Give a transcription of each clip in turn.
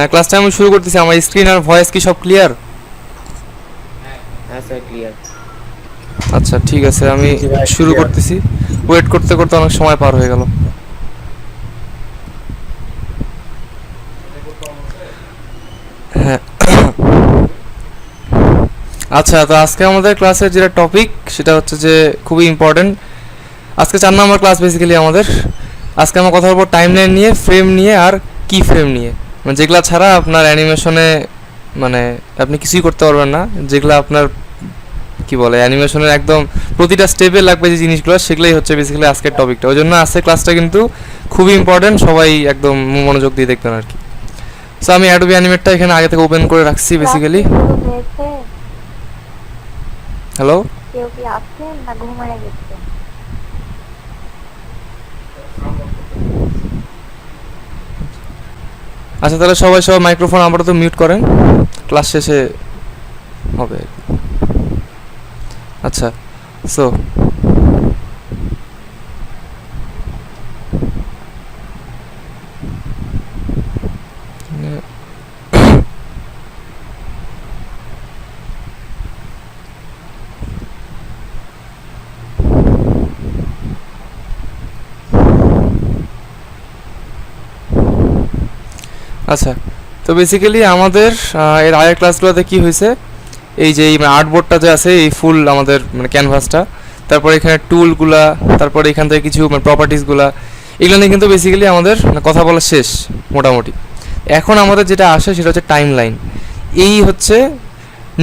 হ্যাঁ, ক্লাসটা আমি শুরু করতেছি। আমার স্ক্রিন আর ভয়েস কি সব ক্লিয়ার? হ্যাঁ স্যার ক্লিয়ার। আচ্ছা ঠিক আছে, আমি জি ভাই শুরু ক্লিয়ার। করতেছি। ওয়েট করতে করতে অনেক সময় পার হয়ে গেল। হ্যাঁ। আচ্ছা, তো আজকে আমাদের ক্লাসের যেটা টপিক সেটা হচ্ছে যে খুবই ইম্পর্টেন্ট। আজকে 4 নম্বর ক্লাস বেসিক্যালি আমাদের। আজকে আমরা কথা বলবো টাইমলাইন নিয়ে, ফ্রেম নিয়ে আর কি ফ্রেম নিয়ে। মানে যেগুলা ছাড়া আপনার অ্যানিমেশনে মানে আপনি কিছুই করতে পারবেন না, যেগুলো আপনার কি বলে অ্যানিমেশনের একদম প্রতিটা স্টেপে লাগবে যে জিনিসগুলো, সেগুলোই হচ্ছে বেসিক্যালি আজকের টপিকটা। ওই জন্য আজকের ক্লাসটা কিন্তু খুবই ইম্পর্টেন্ট, সবাই একদম মনোযোগ দিয়ে দেখবেন আর কি। সো আমি অ্যাডোবি অ্যানিমেটটা এখানে আগে থেকে ওপেন করে রাখছি বেসিক্যালি। শুরু হয়েছে। হ্যালো, কেউ কি আছেন না ঘুমায় গেছে? আচ্ছা তাহলে সবাই মাইক্রোফোন আপাতত মিউট করেন, ক্লাস শেষে হবে। আচ্ছা, সো আচ্ছা, তো বেসিক্যালি আমাদের এর আগের ক্লাসগুলোতে কি হয়েছে, এই যে এই আর্টবোর্ডটা যে আছে, এই ফুল আমাদের মানে ক্যানভাসটা, তারপর এখানে টুলগুলা, তারপর এখান থেকে কিছু মানে প্রপার্টিসগুলা, এগুলো নিয়ে কিন্তু বেসিক্যালি আমাদের কথা বলা শেষ মোটামুটি। এখন আমাদের যেটা আসে সেটা হচ্ছে টাইম লাইন। এই হচ্ছে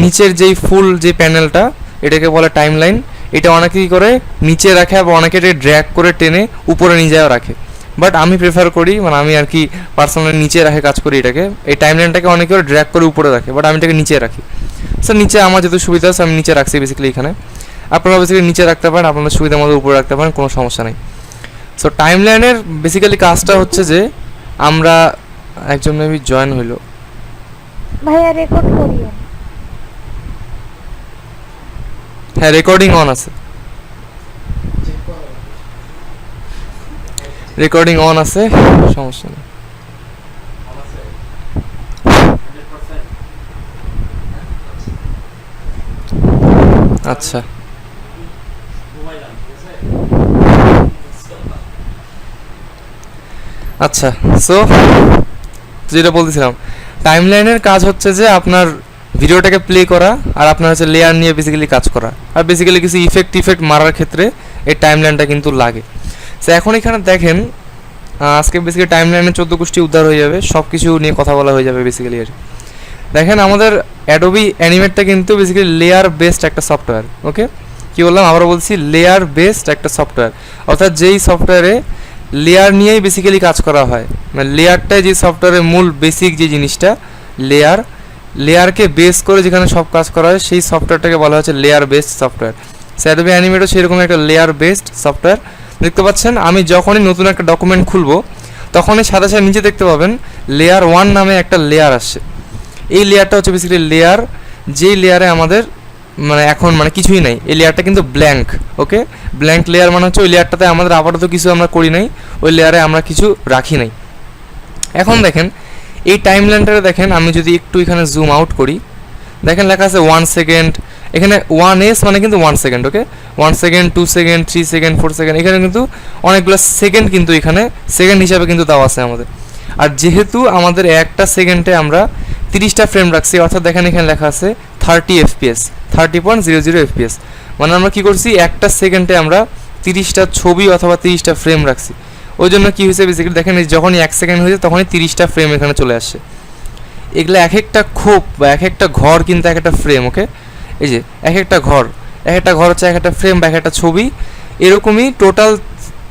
নিচের যেই ফুল যে প্যানেলটা, এটাকে বলে টাইম লাইন। এটা অনেকে কী করে নিচে রাখে, আবার অনেকে এটা ড্র্যাগ করে টেনে উপরে নিয়ে যাওয়া রাখে। বাট আমি প্রেফার করি, মানে আমি আর কি পার্সোনালি নিচে রাখে কাজ করি এটাকে। এই টাইম লাইনটাকে অনেকে ড্র্যাগ করে উপরে রাখে, বাট আমি এটাকে নিচে রাখি। স্যার নিচে আমার যেহেতু সুবিধা আছে আমি নিচে রাখছি বেসিক্যালি এখানে। আপনারা বেসিক্যালি নিচে রাখতে পারেন, আপনাদের সুবিধার মধ্যে উপরে রাখতে পারেন, কোনো সমস্যা নেই। সো টাইম লাইনের বেসিক্যালি কাজটা হচ্ছে যে আমরা একজন মেবি জয়েন হইলো। ভাইয়া রেকর্ড করিয়েন। হ্যাঁ, রেকর্ডিং অন আছে, রেকর্ডিং অন আছে, সমস্যা নেই। আচ্ছা, আচ্ছা, সো যেটা বলতেছিলাম, টাইমলাইনের কাজ হচ্ছে যে আপনার ভিডিওটাকে প্লে করা, আর আপনার হচ্ছে লেয়ার নিয়ে বেসিক্যালি কাজ করা, আর বেসিক্যালি কিছু ইফেক্ট মারার ক্ষেত্রে এই টাইমলাইনটা কিন্তু লাগে। সো এখন এখানে দেখেন, আজকে বেসিক্যালি টাইমলাইনে 14 গোষ্ঠী উদ্ধার হয়ে যাবে, সব কিছু নিয়ে কথা বলা হয়ে যাবে বেসিক্যালি। আর দেখেন আমাদের অ্যাডোবি অ্যানিমেটটা কিন্তু বেসিক্যালি লেয়ার বেসড একটা সফটওয়্যার। ওকে, কী বললাম আবারও বলছি, লেয়ার বেসড একটা সফটওয়্যার। অর্থাৎ যেই সফটওয়্যারে লেয়ার নিয়েই বেসিক্যালি কাজ করা হয়, মানে লেয়ারটাই যে সফটওয়্যারের মূল বেসিক যে জিনিসটা লেয়ার, লেয়ারকে বেস করে যেখানে সব কাজ করা হয় সেই সফটওয়্যারটাকে বলা হচ্ছে লেয়ার বেসড সফটওয়্যার। অ্যাডোবি অ্যানিমেটও সেরকম একটা লেয়ার বেসড সফটওয়্যার। দেখতে পাচ্ছেন আমি যখনই নতুন একটা ডকুমেন্ট খুলবো তখনই সাথে সাথে নিচে দেখতে পাবেন লেয়ার 1 নামে একটা লেয়ার আসছে। এই লেয়ারটা হচ্ছে বেসিক্যালি লেয়ার, যেই লেয়ারে আমাদের মানে এখন মানে কিছুই নাই, এই লেয়ারটা কিন্তু ব্ল্যাঙ্ক। ওকে, ব্ল্যাঙ্ক লেয়ার মানে হচ্ছে ওই লেয়ারটাতে আমাদের আপাতত কিছু আমরা করি নাই, ওই লেয়ারে আমরা কিছু রাখি নাই। এখন দেখেন এই টাইম লাইনটারে দেখেন, আমি যদি একটু এখানে জুম আউট করি, দেখেন লেখা আছে 1 সেকেন্ড, এখানে 1s মানে কিন্তু 1 সেকেন্ড। ওকে, 1 সেকেন্ড, 2 সেকেন্ড, 3 সেকেন্ড, 4 সেকেন্ড, এখানে কিন্তু অনেকগুলো সেকেন্ড কিন্তু এখানে সেকেন্ড হিসাবে কিন্তু দেওয়া আছে আমাদের। আর যেহেতু আমাদের একটা সেকেন্ডে আমরা 30টা ফ্রেম রাখছি, অর্থাৎ দেখেন এখানে লেখা আছে 30 FPS, 30.00 FPS, মানে আমরা কী করছি একটা সেকেন্ডে আমরা 30টা ছবি অথবা 30টা ফ্রেম রাখছি। ওই জন্য কী হয়েছে বেসিক্যালি দেখেন যখনই 1 সেকেন্ড হয়েছে তখনই 30টা ফ্রেম এখানে চলে আসছে। এগুলো এক একটা খোপ বা এক একটা ঘর কিন্তু এক একটা ফ্রেম। ওকে, এই যে এক একটা ঘর হচ্ছে এক একটা ফ্রেম বা এক একটা ছবি, এরকমই টোটাল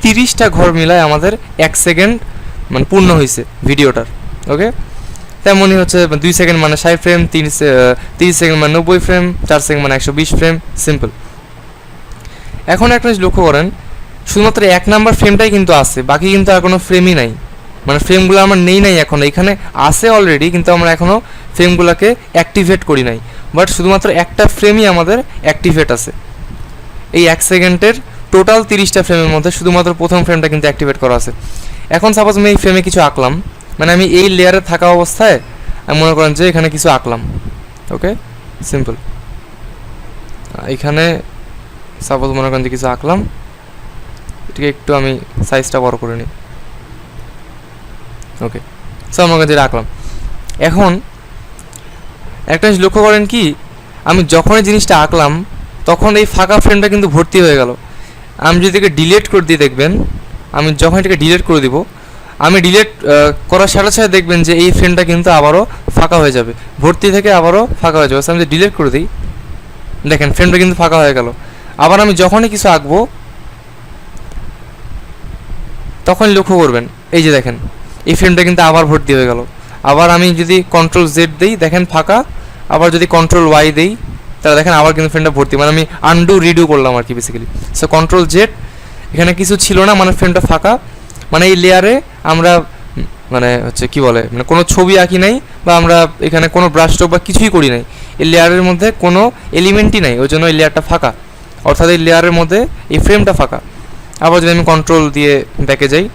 30টা ঘর মিলায় আমাদের 1 সেকেন্ড মানে পূর্ণ হয়েছে ভিডিওটার। ওকে, তেমনই হচ্ছে 2 সেকেন্ড মানে 60 ফ্রেম, 30 সেকেন্ড মানে 90 ফ্রেম, 4 সেকেন্ড মানে 120 ফ্রেম, সিম্পল। এখন একটা জিনিস লক্ষ্য করেন, শুধুমাত্র 1 নাম্বার ফ্রেমটাই কিন্তু আছে, বাকি কিন্তু আর কোনো ফ্রেমই নাই। মানে ফ্রেমগুলো আমরা নেই এখন, এখানে আছে অলরেডি, কিন্তু আমরা এখনও ফ্রেমগুলোকে অ্যাক্টিভেট করি নাই। বাট শুধুমাত্র একটা ফ্রেমই আমাদের অ্যাক্টিভেট আছে। এই 1 সেকেন্ডের টোটাল 30টা ফ্রেমের মধ্যে শুধুমাত্র প্রথম ফ্রেমটা কিন্তু অ্যাক্টিভেট করা আছে। এখন সাপোজ আমি এই ফ্রেমে কিছু আঁকলাম, মানে আমি এই লেয়ারে থাকা অবস্থায় আমি মনে করেন যে এখানে কিছু আঁকলাম, ওকে, সিম্পল। এখানে সাপোজ মনে করেন যে কিছু আঁকলাম, এটাকে একটু আমি সাইজটা বড় করে নিই, ওকে, সব মনে করেন যেটা আঁকলাম। এখন একটা জিনিস লক্ষ্য করেন কি, আমি যখনই জিনিসটা আঁকলাম তখন এই ফাঁকা ফ্রেমটা কিন্তু ভর্তি হয়ে গেল। আমি যদি এটাকে ডিলিট করে দিই, দেখবেন আমি যখন এটাকে ডিলিট করে দিব, আমি ডিলিট করার সাথে সাথে দেখবেন যে এই ফ্রেমটা কিন্তু আবারও ফাঁকা হয়ে যাবে, ভর্তি থেকে আবারও ফাঁকা হয়ে যাবে। আমি যদি ডিলিট করে দিই, দেখেন ফ্রেমটা কিন্তু ফাঁকা হয়ে গেল। আবার আমি যখনই কিছু আঁকবো তখন লক্ষ্য করবেন, এই যে দেখেন এই ফ্রেমটা কিন্তু আবার ভর্তি হয়ে গেল। আবার আমি যদি কন্ট্রোল জেড দিই, দেখেন ফাঁকা। আবার যদি কন্ট্রোল ওয়াই দিই, তাহলে দেখেন আবার কিন্তু ফ্রেমটা ভর্তি, মানে আমি আনডু রিডু করলাম আর কি বেসিক্যালি। সো কন্ট্রোল জেড, এখানে কিছু ছিল না, মানে ফ্রেমটা ফাঁকা। মানে এই লেয়ারে আমরা মানে হচ্ছে কি বলে, মানে কোনো ছবি আঁকি নাই, বা আমরা এখানে কোনো ব্রাশ স্ট্রোক বা কিছুই করি নাই, এই লেয়ারের মধ্যে কোনো এলিমেন্টই নাই, ওই জন্য এই লেয়ারটা ফাঁকা, অর্থাৎ এই লেয়ারের মধ্যে এই ফ্রেমটা ফাঁকা। আবার যদি আমি কন্ট্রোল দিয়ে ব্যাকে যাই,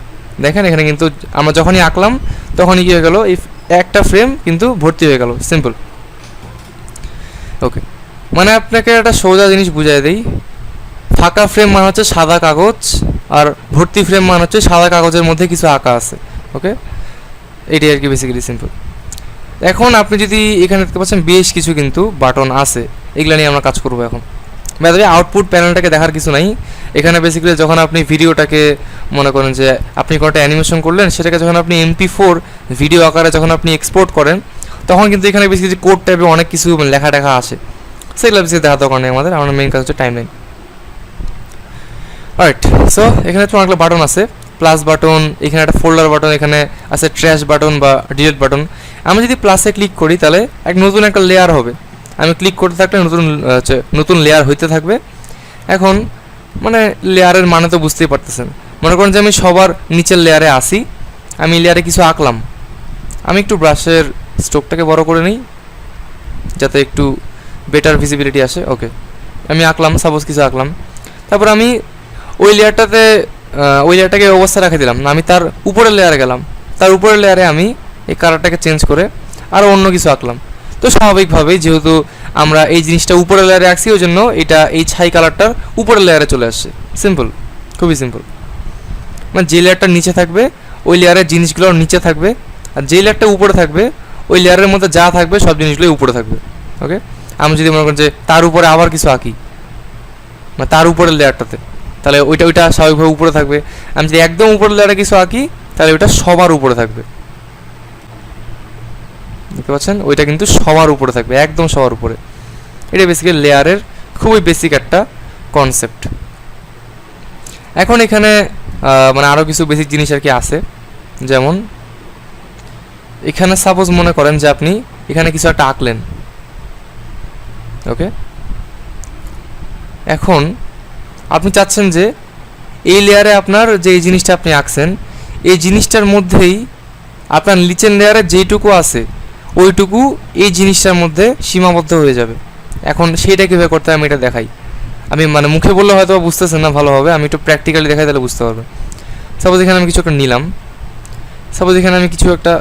দেখেন এখানে কিন্তু আমরা যখনই আঁকলাম তখনই কী হয়ে গেল, এই একটা ফ্রেম কিন্তু ভর্তি হয়ে গেল, সিম্পল। ওকে, মানে আপনাকে একটা সোজা জিনিস বুঝাই দিই, ফাঁকা ফ্রেম মানে হচ্ছে সাদা কাগজ, আর ভর্তি ফ্রেম মানে হচ্ছে সাদা কাগজের মধ্যে কিছু আঁকা আছে, ওকে, এটাই আর কি বেসিক্যালি সিম্পল। এখন আপনি যদি এখানে দেখতে পাচ্ছেন বেশ কিছু কিন্তু বাটন আছে, এগুলো নিয়ে আমরা কাজ করবো এখন। বাই আউটপুট প্যানেলটাকে দেখার কিছু নাই এখানে। বেসিক্যালি যখন আপনি ভিডিওটাকে মনে করেন যে আপনি কোনোটা অ্যানিমেশন করলেন, সেটাকে যখন আপনি MP4 ভিডিও আকারে যখন আপনি এক্সপোর্ট করেন, তখন কিন্তু এখানে বেসিক্যালি কোড টাইপে অনেক কিছু লেখা টেখা আসে, সেগুলো বেশি দেখার দরকার নেই আমাদের। আমার মেইন কাজ হচ্ছে টাইমলাইন। রাইট, সো এখানে তো অনেকগুলো বাটন আছে, প্লাস বাটন, এখানে একটা ফোল্ডার বাটন, এখানে আছে ট্র্যাশ বাটন বা ডিলিট বাটন। আমি যদি প্লাসে ক্লিক করি তাহলে নতুন একটা লেয়ার হবে, আমি ক্লিক করতে থাকলে নতুন লেয়ার হইতে থাকবে। এখন মানে লেয়ারের মানে তো বুঝতেই পারতেছেন, মনে করেন যে আমি সবার নিচের লেয়ারে আসি, আমি লেয়ারে কিছু আঁকলাম, আমি একটু ব্রাশের স্ট্রোকটাকে বড় করে নিই যাতে একটু বেটার ভিজিবিলিটি আসে। ওকে, আমি আঁকলাম, সাপোজ কিছু আঁকলাম, তারপর আমি ওই লেয়ারটাকে অবস্থা রেখে দিলাম না, আমি তার উপরের লেয়ারে গেলাম, তার উপরের লেয়ারে আমি এই কালারটাকে চেঞ্জ করে আরও অন্য কিছু আঁকলাম। তো স্বাভাবিকভাবেই যেহেতু আমরা এই জিনিসটা উপরের লেয়ারে আঁকছি, ওই জন্য এটা এই ছাই কালারটার উপরের লেয়ারে চলে আসছে, সিম্পল, খুবই সিম্পল। মানে যে লেয়ারটা নিচে থাকবে ওই লেয়ারের জিনিসগুলো নিচে থাকবে, আর যে লেয়ারটা উপরে থাকবে ওই লেয়ারের মধ্যে যা থাকবে সব জিনিসগুলোই উপরে থাকবে। ওকে, আমি যদি মনে করেন যে তার উপরে আবার কিছু আঁকি, মানে তার উপরের লেয়ারটাতে, তাহলে ওইটা স্বাভাবিকভাবে উপরে থাকবে। আমি যদি একদম উপরের লেয়ারে কিছু আঁকি, তাহলে ওইটা সবার উপরে থাকবে, দেখতে পাচ্ছেন, ওইটা কিন্তু সবার উপরে থাকবে, একদম সবার উপরে। এটা বেসিক্যালি লেয়ারের খুবই বেসিক একটা কনসেপ্ট। এখন এখানে মানে আরও কিছু বেসিক জিনিস আর কি আছে, যেমন এখানে সাপোজ মনে করেন যে আপনি এখানে কিছু একটা আঁকলেন, ওকে, এখন আপনি চাচ্ছেন যে এই লেয়ারে আপনার যে এই জিনিসটা আপনি আঁকছেন, এই জিনিসটার মধ্যেই আপনার নিচের লেয়ারে যেইটুকু আছে ওইটুকু এই জিনিসটার মধ্যে সীমাবদ্ধ হয়ে যাবে। এখন সেইটা কীভাবে করতে হয় আমি এটা দেখাই। আমি মানে মুখে বললে হয়তো বুঝতেছেন না ভালোভাবে, আমি একটু প্র্যাকটিক্যালি দেখাই, তাহলে বুঝতে পারবেন। সাপোজ এখানে আমি কিছু একটা নিলাম, সাপোজ এখানে আমি কিছু একটা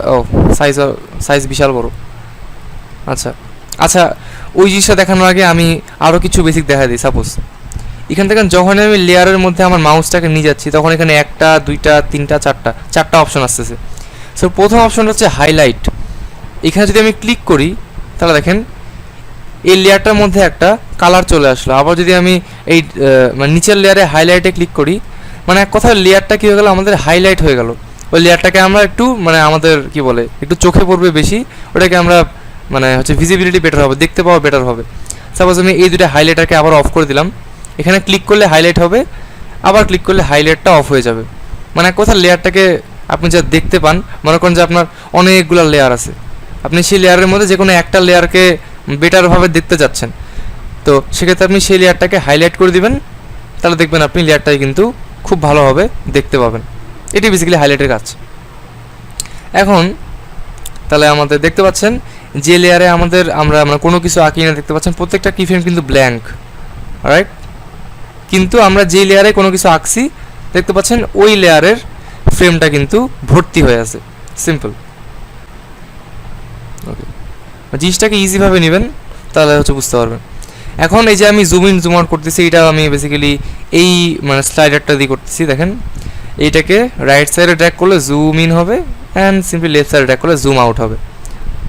সাইজ বিশাল বড়। আচ্ছা, ওই জিনিসটা দেখানোর আগে আমি আরও কিছু বেসিক দেখা দিই। সাপোজ এখান থেকে যখন আমি লেয়ারের মধ্যে আমার মাউসটাকে নিয়ে যাচ্ছি, তখন এখানে 1টা 2টা 3টা 4টা অপশন আসতেছে। সো প্রথম অপশনটা হচ্ছে হাইলাইট। এখানে যদি আমি ক্লিক করি তাহলে দেখেন এই লেয়ারটার মধ্যে একটা কালার চলে আসলো। আবার যদি আমি এই মানে নিচের লেয়ারে হাইলাইটে ক্লিক করি, মানে এক কথায় লেয়ারটা কী হয়ে গেল, আমাদের হাইলাইট হয়ে গেল। ওই লেয়ারটাকে আমরা একটু মানে আমাদের কি বলে একটু চোখে পড়বে বেশি, ওটাকে আমরা মানে হচ্ছে ভিজিবিলিটি বেটার হবে, দেখতে পাওয়া বেটার হবে। সাপোজ আমি এই দুটো হাইলাইটারকে আবার অফ করে দিলাম, এখানে ক্লিক করলে হাইলাইট হবে, আবার ক্লিক করলে হাইলাইটটা অফ হয়ে যাবে। মানে এক কথা লেয়ারটাকে আপনি যা দেখতে পান, মনে করেন যে আপনার অনেকগুলো লেয়ার আছে, আপনি সেই লেয়ারের মধ্যে যে কোনো একটা লেয়ারকে বেটারভাবে দেখতে যাচ্ছেন, তো সেক্ষেত্রে আপনি সেই লেয়ারটাকে হাইলাইট করে দিবেন, তাহলে দেখবেন আপনি লেয়ারটাই কিন্তু খুব ভালোভাবে দেখতে পাবেন। এটি বেসিক্যালি হাইলাইটের কাজ। এখন তাহলে আমাদের দেখতে পাচ্ছেন যে লেয়ারে আমরা কোনো কিছু আঁকি না, দেখতে পাচ্ছেন প্রত্যেকটা কিফ্রেম কিন্তু ব্ল্যাঙ্ক, রাইট? কিন্তু আমরা যে লেয়ারে কোনো কিছু আঁকছি দেখতে পাচ্ছেন ওই লেয়ারের ফ্রেমটা কিন্তু ভর্তি হয়ে আছে, সিম্পল। ওকে, জিনিসটাকে ইজিভাবে নেবেন, তাহলে হচ্ছে বুঝতে পারবেন। এখন এই যে আমি জুম ইন জুম আউট করতেছি, এটা আমি বেসিক্যালি এই মানে স্লাইডারটা দিয়ে করতেছি। দেখেন এইটাকে রাইট সাইডে ড্র্যাগ করলে জুম ইন হবে, অ্যান্ড সিম্পলি লেফট সাইডে ড্র্যাগ করলে জুম আউট হবে।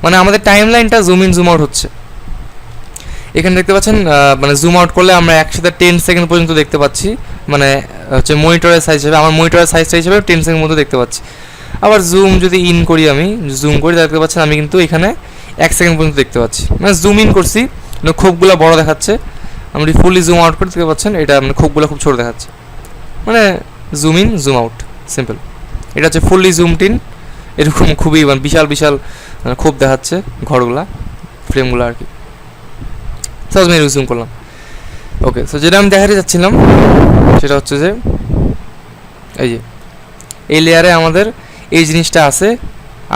মানে আমাদের টাইম লাইনটা জুম ইন জুম আউট হচ্ছে। এখানে দেখতে পাচ্ছেন মানে জুম আউট করলে আমরা একসাথে 10 সেকেন্ড পর্যন্ত দেখতে পাচ্ছি, মানে হচ্ছে মনিটরের সাইজ হিসেবে, আমার মনিটরের সাইজটা হিসেবে 10 সেকেন্ড মতো দেখতে পাচ্ছি। আবার জুম যদি ইন করি, আমি জুম করি, দেখতে পাচ্ছেন আমি কিন্তু এখানে 1 সেকেন্ড পর্যন্ত দেখতে পাচ্ছি। মানে জুম ইন করছি, খোপগুলো বড় দেখাচ্ছে। আমি ফুলি জুম আউট করে দেখতে পাচ্ছেন এটা মানে খোপগুলো খুব ছোট দেখাচ্ছে। মানে zoom in zoom out simple. এটা হচ্ছে ফুললি জুমড ইন, এরকম খুবই মানে বিশাল বিশাল খোপ দেখাচ্ছে ঘরগুলা, ফ্রেমগুলো আর কি। সহজ আমি জুম করলাম। ওকে, সো যেটা আমি দেখাতে যাচ্ছিলাম সেটা হচ্ছে যে এই যে এই লেয়ারে আমাদের এই জিনিসটা আছে।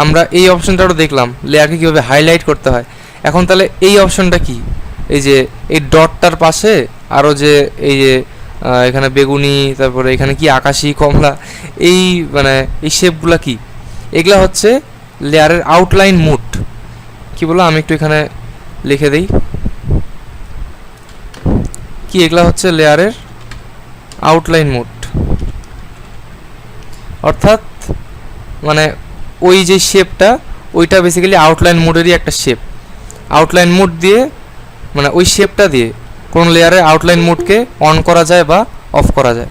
আমরা এই অপশনটাও দেখলাম লেয়ারকে কীভাবে হাইলাইট করতে হয়। এখন তাহলে এই অপশনটা কি, এই যে এই ডটটার পাশে আরও যে এই যে এখানে বেগুনি, তারপরে এখানে কি আকাশি, কমলা, এই মানে এই শেপগুলো কি, এগুলা হচ্ছে লেয়ারের আউটলাইন মুড। কি বলো, আমি একটু এখানে লিখে দিই কি, এগুলা হচ্ছে লেয়ারের আউটলাইন মুড। অর্থাৎ মানে ওই যে শেপটা, ওইটা বেসিক্যালি আউটলাইন মোডেরই একটা শেপ। আউটলাইন মোড দিয়ে মানে ওই শেপটা দিয়ে কোন লেয়ারের আউটলাইন মোডকে অন করা যায় বা অফ করা যায়।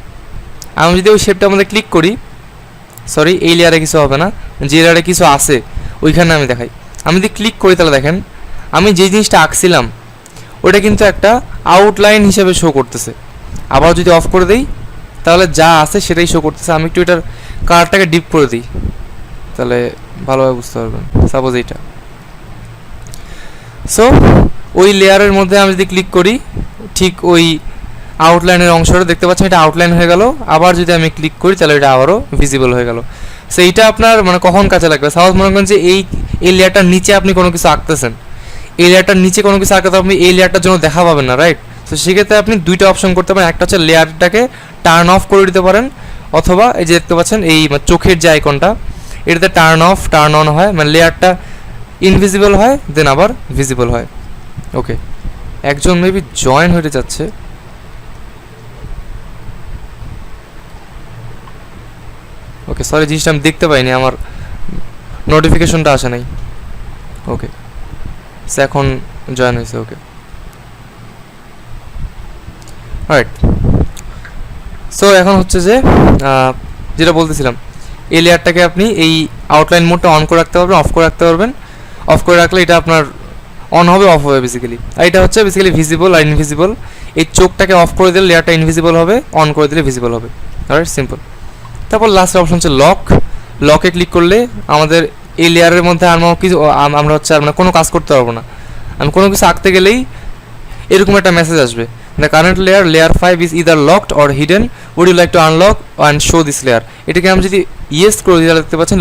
আমি যদি ওই শেপটার মধ্যে ক্লিক করি, সরি এই লেয়ারে কিছু হবে না, যে লেয়ারে কিছু আছে ওইখানে আমি দেখাই। আমি যদি ক্লিক করি তাহলে দেখেন আমি যে জিনিসটা আঁকছিলাম ওটা কিন্তু একটা আউটলাইন হিসেবে শো করতেছে। আবার যদি অফ করে দিই তাহলে যা আছে সেটাই শো করতেছে। আমি একটু এটার কালারটাকে ডিপ করে দিই, তাহলে ভালোভাবে বুঝতে পারবেন। সাপোজ এইটা, সো ওই লেয়ারের মধ্যে আমি যদি ক্লিক করি, ঠিক ওই আউটলাইনের অংশটা দেখতে পাচ্ছেন, এটা আউটলাইন হয়ে গেল। আবার যদি আমি ক্লিক করি তাহলে এটা আবারও ভিজিবল হয়ে গেল। সো এইটা আপনার মানে কখন কাজে লাগবে, সাপোজ মনে করেন যে এই লেয়ারটার নিচে আপনি কোনো কিছু আঁকতেছেন, এই লেয়ারটার নিচে কোনো কিছু আঁকতে আপনি এই লেয়ারটার জন্য দেখা পাবেন না, রাইট? তো সেক্ষেত্রে আপনি দুইটা অপশন করতে পারেন। একটা হচ্ছে লেয়ারটাকে টার্ন অফ করে দিতে পারেন, অথবা এই যে দেখতে পাচ্ছেন এই চোখের যে আইকনটা, এটাতে টার্ন অফ টার্ন অন হয়, মানে লেয়ারটা ইনভিজিবল হয় দেন আবার ভিজিবল হয়। ওকে, একজন মেবি জয়েন হতে যাচ্ছে। ওকে, সরি জিনিসটা আমি দেখতে পাইনি, আমার নোটিফিকেশনটা আসে নাই। ওকে, সে এখন জয়েন হয়েছে। ওকে, রাইট। সো এখন হচ্ছে যে যেটা বলতেছিলাম, এই লেয়ারটাকে আপনি এই আউটলাইন মোডটা অন করে রাখতে পারবেন, অফ করে রাখতে পারবেন। অফ করে রাখলে এটা আপনার অন হবে, অফ হবে বেসিক্যালি। আর এটা হচ্ছে বেসিক্যালি ভিজিবল আর ইনভিজিবল। এই চোখটাকে অফ করে দিলে লেয়ারটা ইনভিজিবল হবে, অন করে দিলে ভিজিবল হবে। Right, simple. তারপর লাস্ট অপশন হচ্ছে লক। লকে ক্লিক করলে আমাদের এই লেয়ারের মধ্যে আমরা হচ্ছে আমরা কোনো কাজ করতে পারবো না। আমি কোনো কিছু আঁকতে গেলেই এরকম একটা মেসেজ আসবে, the current layer layer 5 is either locked or hidden, would you like to unlock and show this layer. এটাকে আমি যদি ইয়েস করে দিই, দেখতে পাচ্ছেন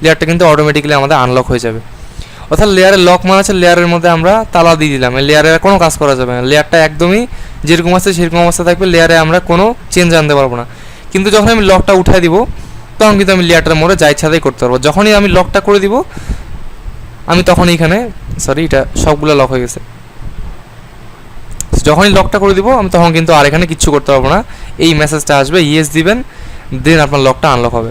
লেয়ারটা কিন্তু অটোমেটিক্যালি আমাদের আনলক হয়ে যাবে। অর্থাৎ লেয়ারের লক মানে হচ্ছে লেয়ারের মধ্যে আমরা তালা দিয়ে দিলাম, লেয়ারে কোনো কাজ করা যাবে না। লেয়ারটা একদমই যেরকম আছে সেরকম অবস্থা থাকবে, লেয়ারে আমরা কোনো চেঞ্জ আনতে পারবো না। কিন্তু যখন আমি লকটা উঠাই দিব তখন কিন্তু আমি লেয়ারটার মোড়ে যা ইচ্ছাতেই করতে পারবো। যখনই আমি লকটা করে দিব আমি তখন এইখানে, সরি এটা সবগুলো লক হয়ে গেছে, যখনই লকটা করে দিব আমি তখন কিন্তু আর এখানে কিচ্ছু করতে পারবো না। এই মেসেজটা আসবে, ইয়েস দিবেন, দেন আপনার লকটা আনলক হবে।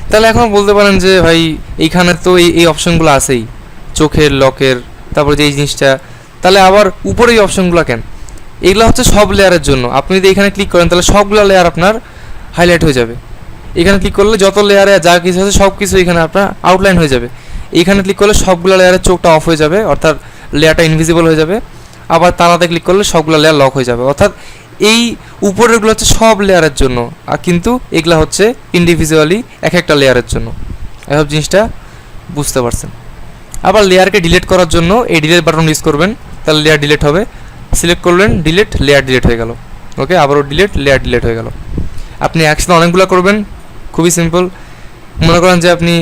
তাহলে এখন বলতে পারেন যে ভাই এইখানে তো এই অপশনগুলো আছেই, চোখের, লকের, তারপরে যে এই জিনিসটা, তাহলে আবার উপরে এই অপশনগুলো কেন? এগুলো হচ্ছে সব লেয়ারের জন্য। আপনি যদি এখানে ক্লিক করেন তাহলে সবগুলো লেয়ার আপনার হাইলাইট হয়ে যাবে। এখানে ক্লিক করলে যত লেয়ারে যা কিছু আছে সব কিছু এখানে আপনার আউটলাইন হয়ে যাবে। এইখানে ক্লিক করলে সবগুলো লেয়ারের চোখটা অফ হয়ে যাবে, অর্থাৎ লেয়ারটা ইনভিজিবল হয়ে যাবে। আবার তালাতে ক্লিক করলে সবগুলো লেয়ার লক হয়ে যাবে। অর্থাৎ এই উপরেরগুলো হচ্ছে সব লেয়ারের জন্য, আর কিন্তু এগুলা হচ্ছে ইন্ডিভিজুয়ালি এক একটা লেয়ারের জন্য। এসব জিনিসটা বুঝতে পারছেন। আবার লেয়ারকে ডিলিট করার জন্য এই ডিলিট বাটন ইউজ করবেন, তাহলে লেয়ার ডিলিট হবে। সিলেক্ট করলেন ডিলিট, লেয়ার ডিলিট হয়ে গেল। ওকে, আবারও ডিলিট, লেয়ার ডিলিট হয়ে গেল। আপনি একসাথে অনেকগুলো করবেন, খুবই সিম্পল। মনে করেন যে আপনি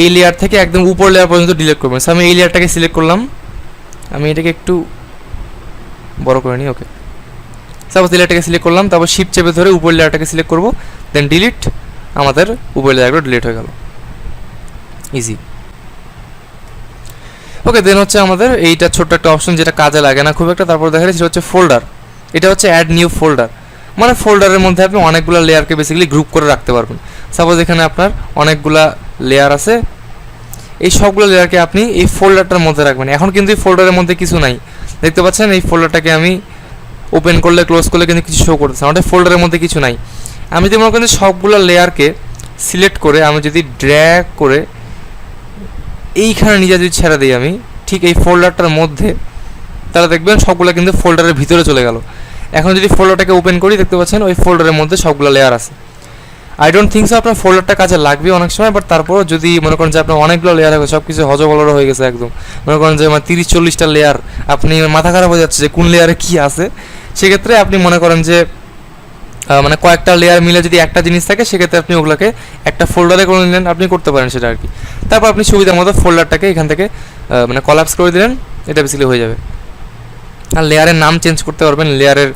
এই লেয়ার থেকে একদম উপর লেয়ার পর্যন্ত ডিলিট করবেন। আমি এই লেয়ারটাকে সিলেক্ট করলাম, আমি এটাকে একটু বড় করে নিই। ওকে, সাপোজ লেয়ারটাকে সিলেক্ট করলাম, তারপর শিফট চেপে ধরে উপর লেয়ারটাকে সিলেক্ট করব, দেন ডিলিট, আমাদের উপর লেয়ারগুলো ডিলিট হয়ে গেল। ইজি। ওকে, দেন হচ্ছে আমাদের এইটা ছোট্ট একটা অপশন যেটা কাজে লাগে না খুব একটা, তারপর দেখা যাচ্ছে সেটা হচ্ছে ফোল্ডার। এটা হচ্ছে অ্যাড নিউ ফোল্ডার, মানে ফোল্ডারের মধ্যে আপনি অনেকগুলো লেয়ারকে বেসিক্যালি গ্রুপ করে রাখতে পারবেন। সাপোজ এখানে আপনার অনেকগুলা লেয়ার আছে, এই সবগুলো লেয়ারকে আপনি এই ফোল্ডারটার মধ্যে রাখবেন। এখন কিন্তু এই ফোল্ডারের মধ্যে কিছু নাই, দেখতে পাচ্ছেন এই ফোল্ডারটাকে আমি ওপেন করলে ক্লোজ করলে কিন্তু কিছু শো করতেছে, আমাদের ফোল্ডারের মধ্যে কিছু নাই। আমি যদি মনে করেন সবগুলো লেয়ারকে সিলেক্ট করে আমি যদি ড্র্যাগ করে এইখানে নিজে যদি ছেড়ে দিই আমি ঠিক এই ফোল্ডারটার মধ্যে, তাহলে দেখবেন সবগুলো কিন্তু ফোল্ডারের ভিতরে চলে গেল। এখন যদি ফোল্ডারটাকে ওপেন করি দেখতে পাচ্ছেন ওই ফোল্ডারের মধ্যে সবগুলো লেয়ার আছে। আই ডোন্ট থিঙ্ক সো আপনার ফোল্ডারটা কাজে লাগবে অনেক সময়, বাট তারপরও যদি মনে করেন যে আপনার অনেকগুলো লেয়ার হবে, সব কিছু হজবলর হয়ে গেছে একদম, মনে করেন যে আমার 30-40টা লেয়ার, আপনি মাথা খারাপ হয়ে যাচ্ছে যে কোন লেয়ারে কী আছে, সেক্ষেত্রে আপনি মনে করেন যে মানে কয়েকটা লেয়ার মিলে যদি একটা জিনিস থাকে সেক্ষেত্রে আপনি ওগুলোকে একটা ফোল্ডারে করে নিলেন, আপনি করতে পারেন সেটা আর কি। তারপর আপনি সুবিধা মতো ফোল্ডারটাকে এখান থেকে মানে কলাপস করে দিলেন, এটা বেসিক্যালি হয়ে যাবে। আর লেয়ারের নাম চেঞ্জ করতে পারবেন, লেয়ারের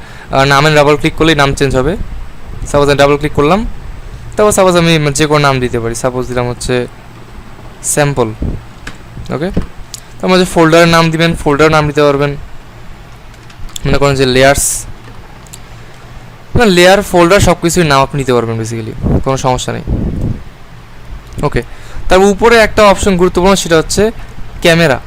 নামের ডাবল ক্লিক করলেই নাম চেঞ্জ হবে। সাপোজ আমি ডাবল ক্লিক করলাম, তারপর সাপোজ আমি যে কোনো নাম দিতে পারি, সাপোজ দিলাম হচ্ছে স্যাম্পল। ওকে, তারপর যে ফোল্ডারের নাম দিবেন, ফোল্ডারের নাম দিতে পারবেন, মনে করেন যে লেয়ার্স, না লেয়ার ফোল্ডার সব কিছুর নাম আপনি নিতে পারবেন বেসিক্যালি, কোনো সমস্যা নেই। ওকে, তারপর উপরে একটা অপশন গুরুত্বপূর্ণ, সেটা হচ্ছে ক্যামেরা।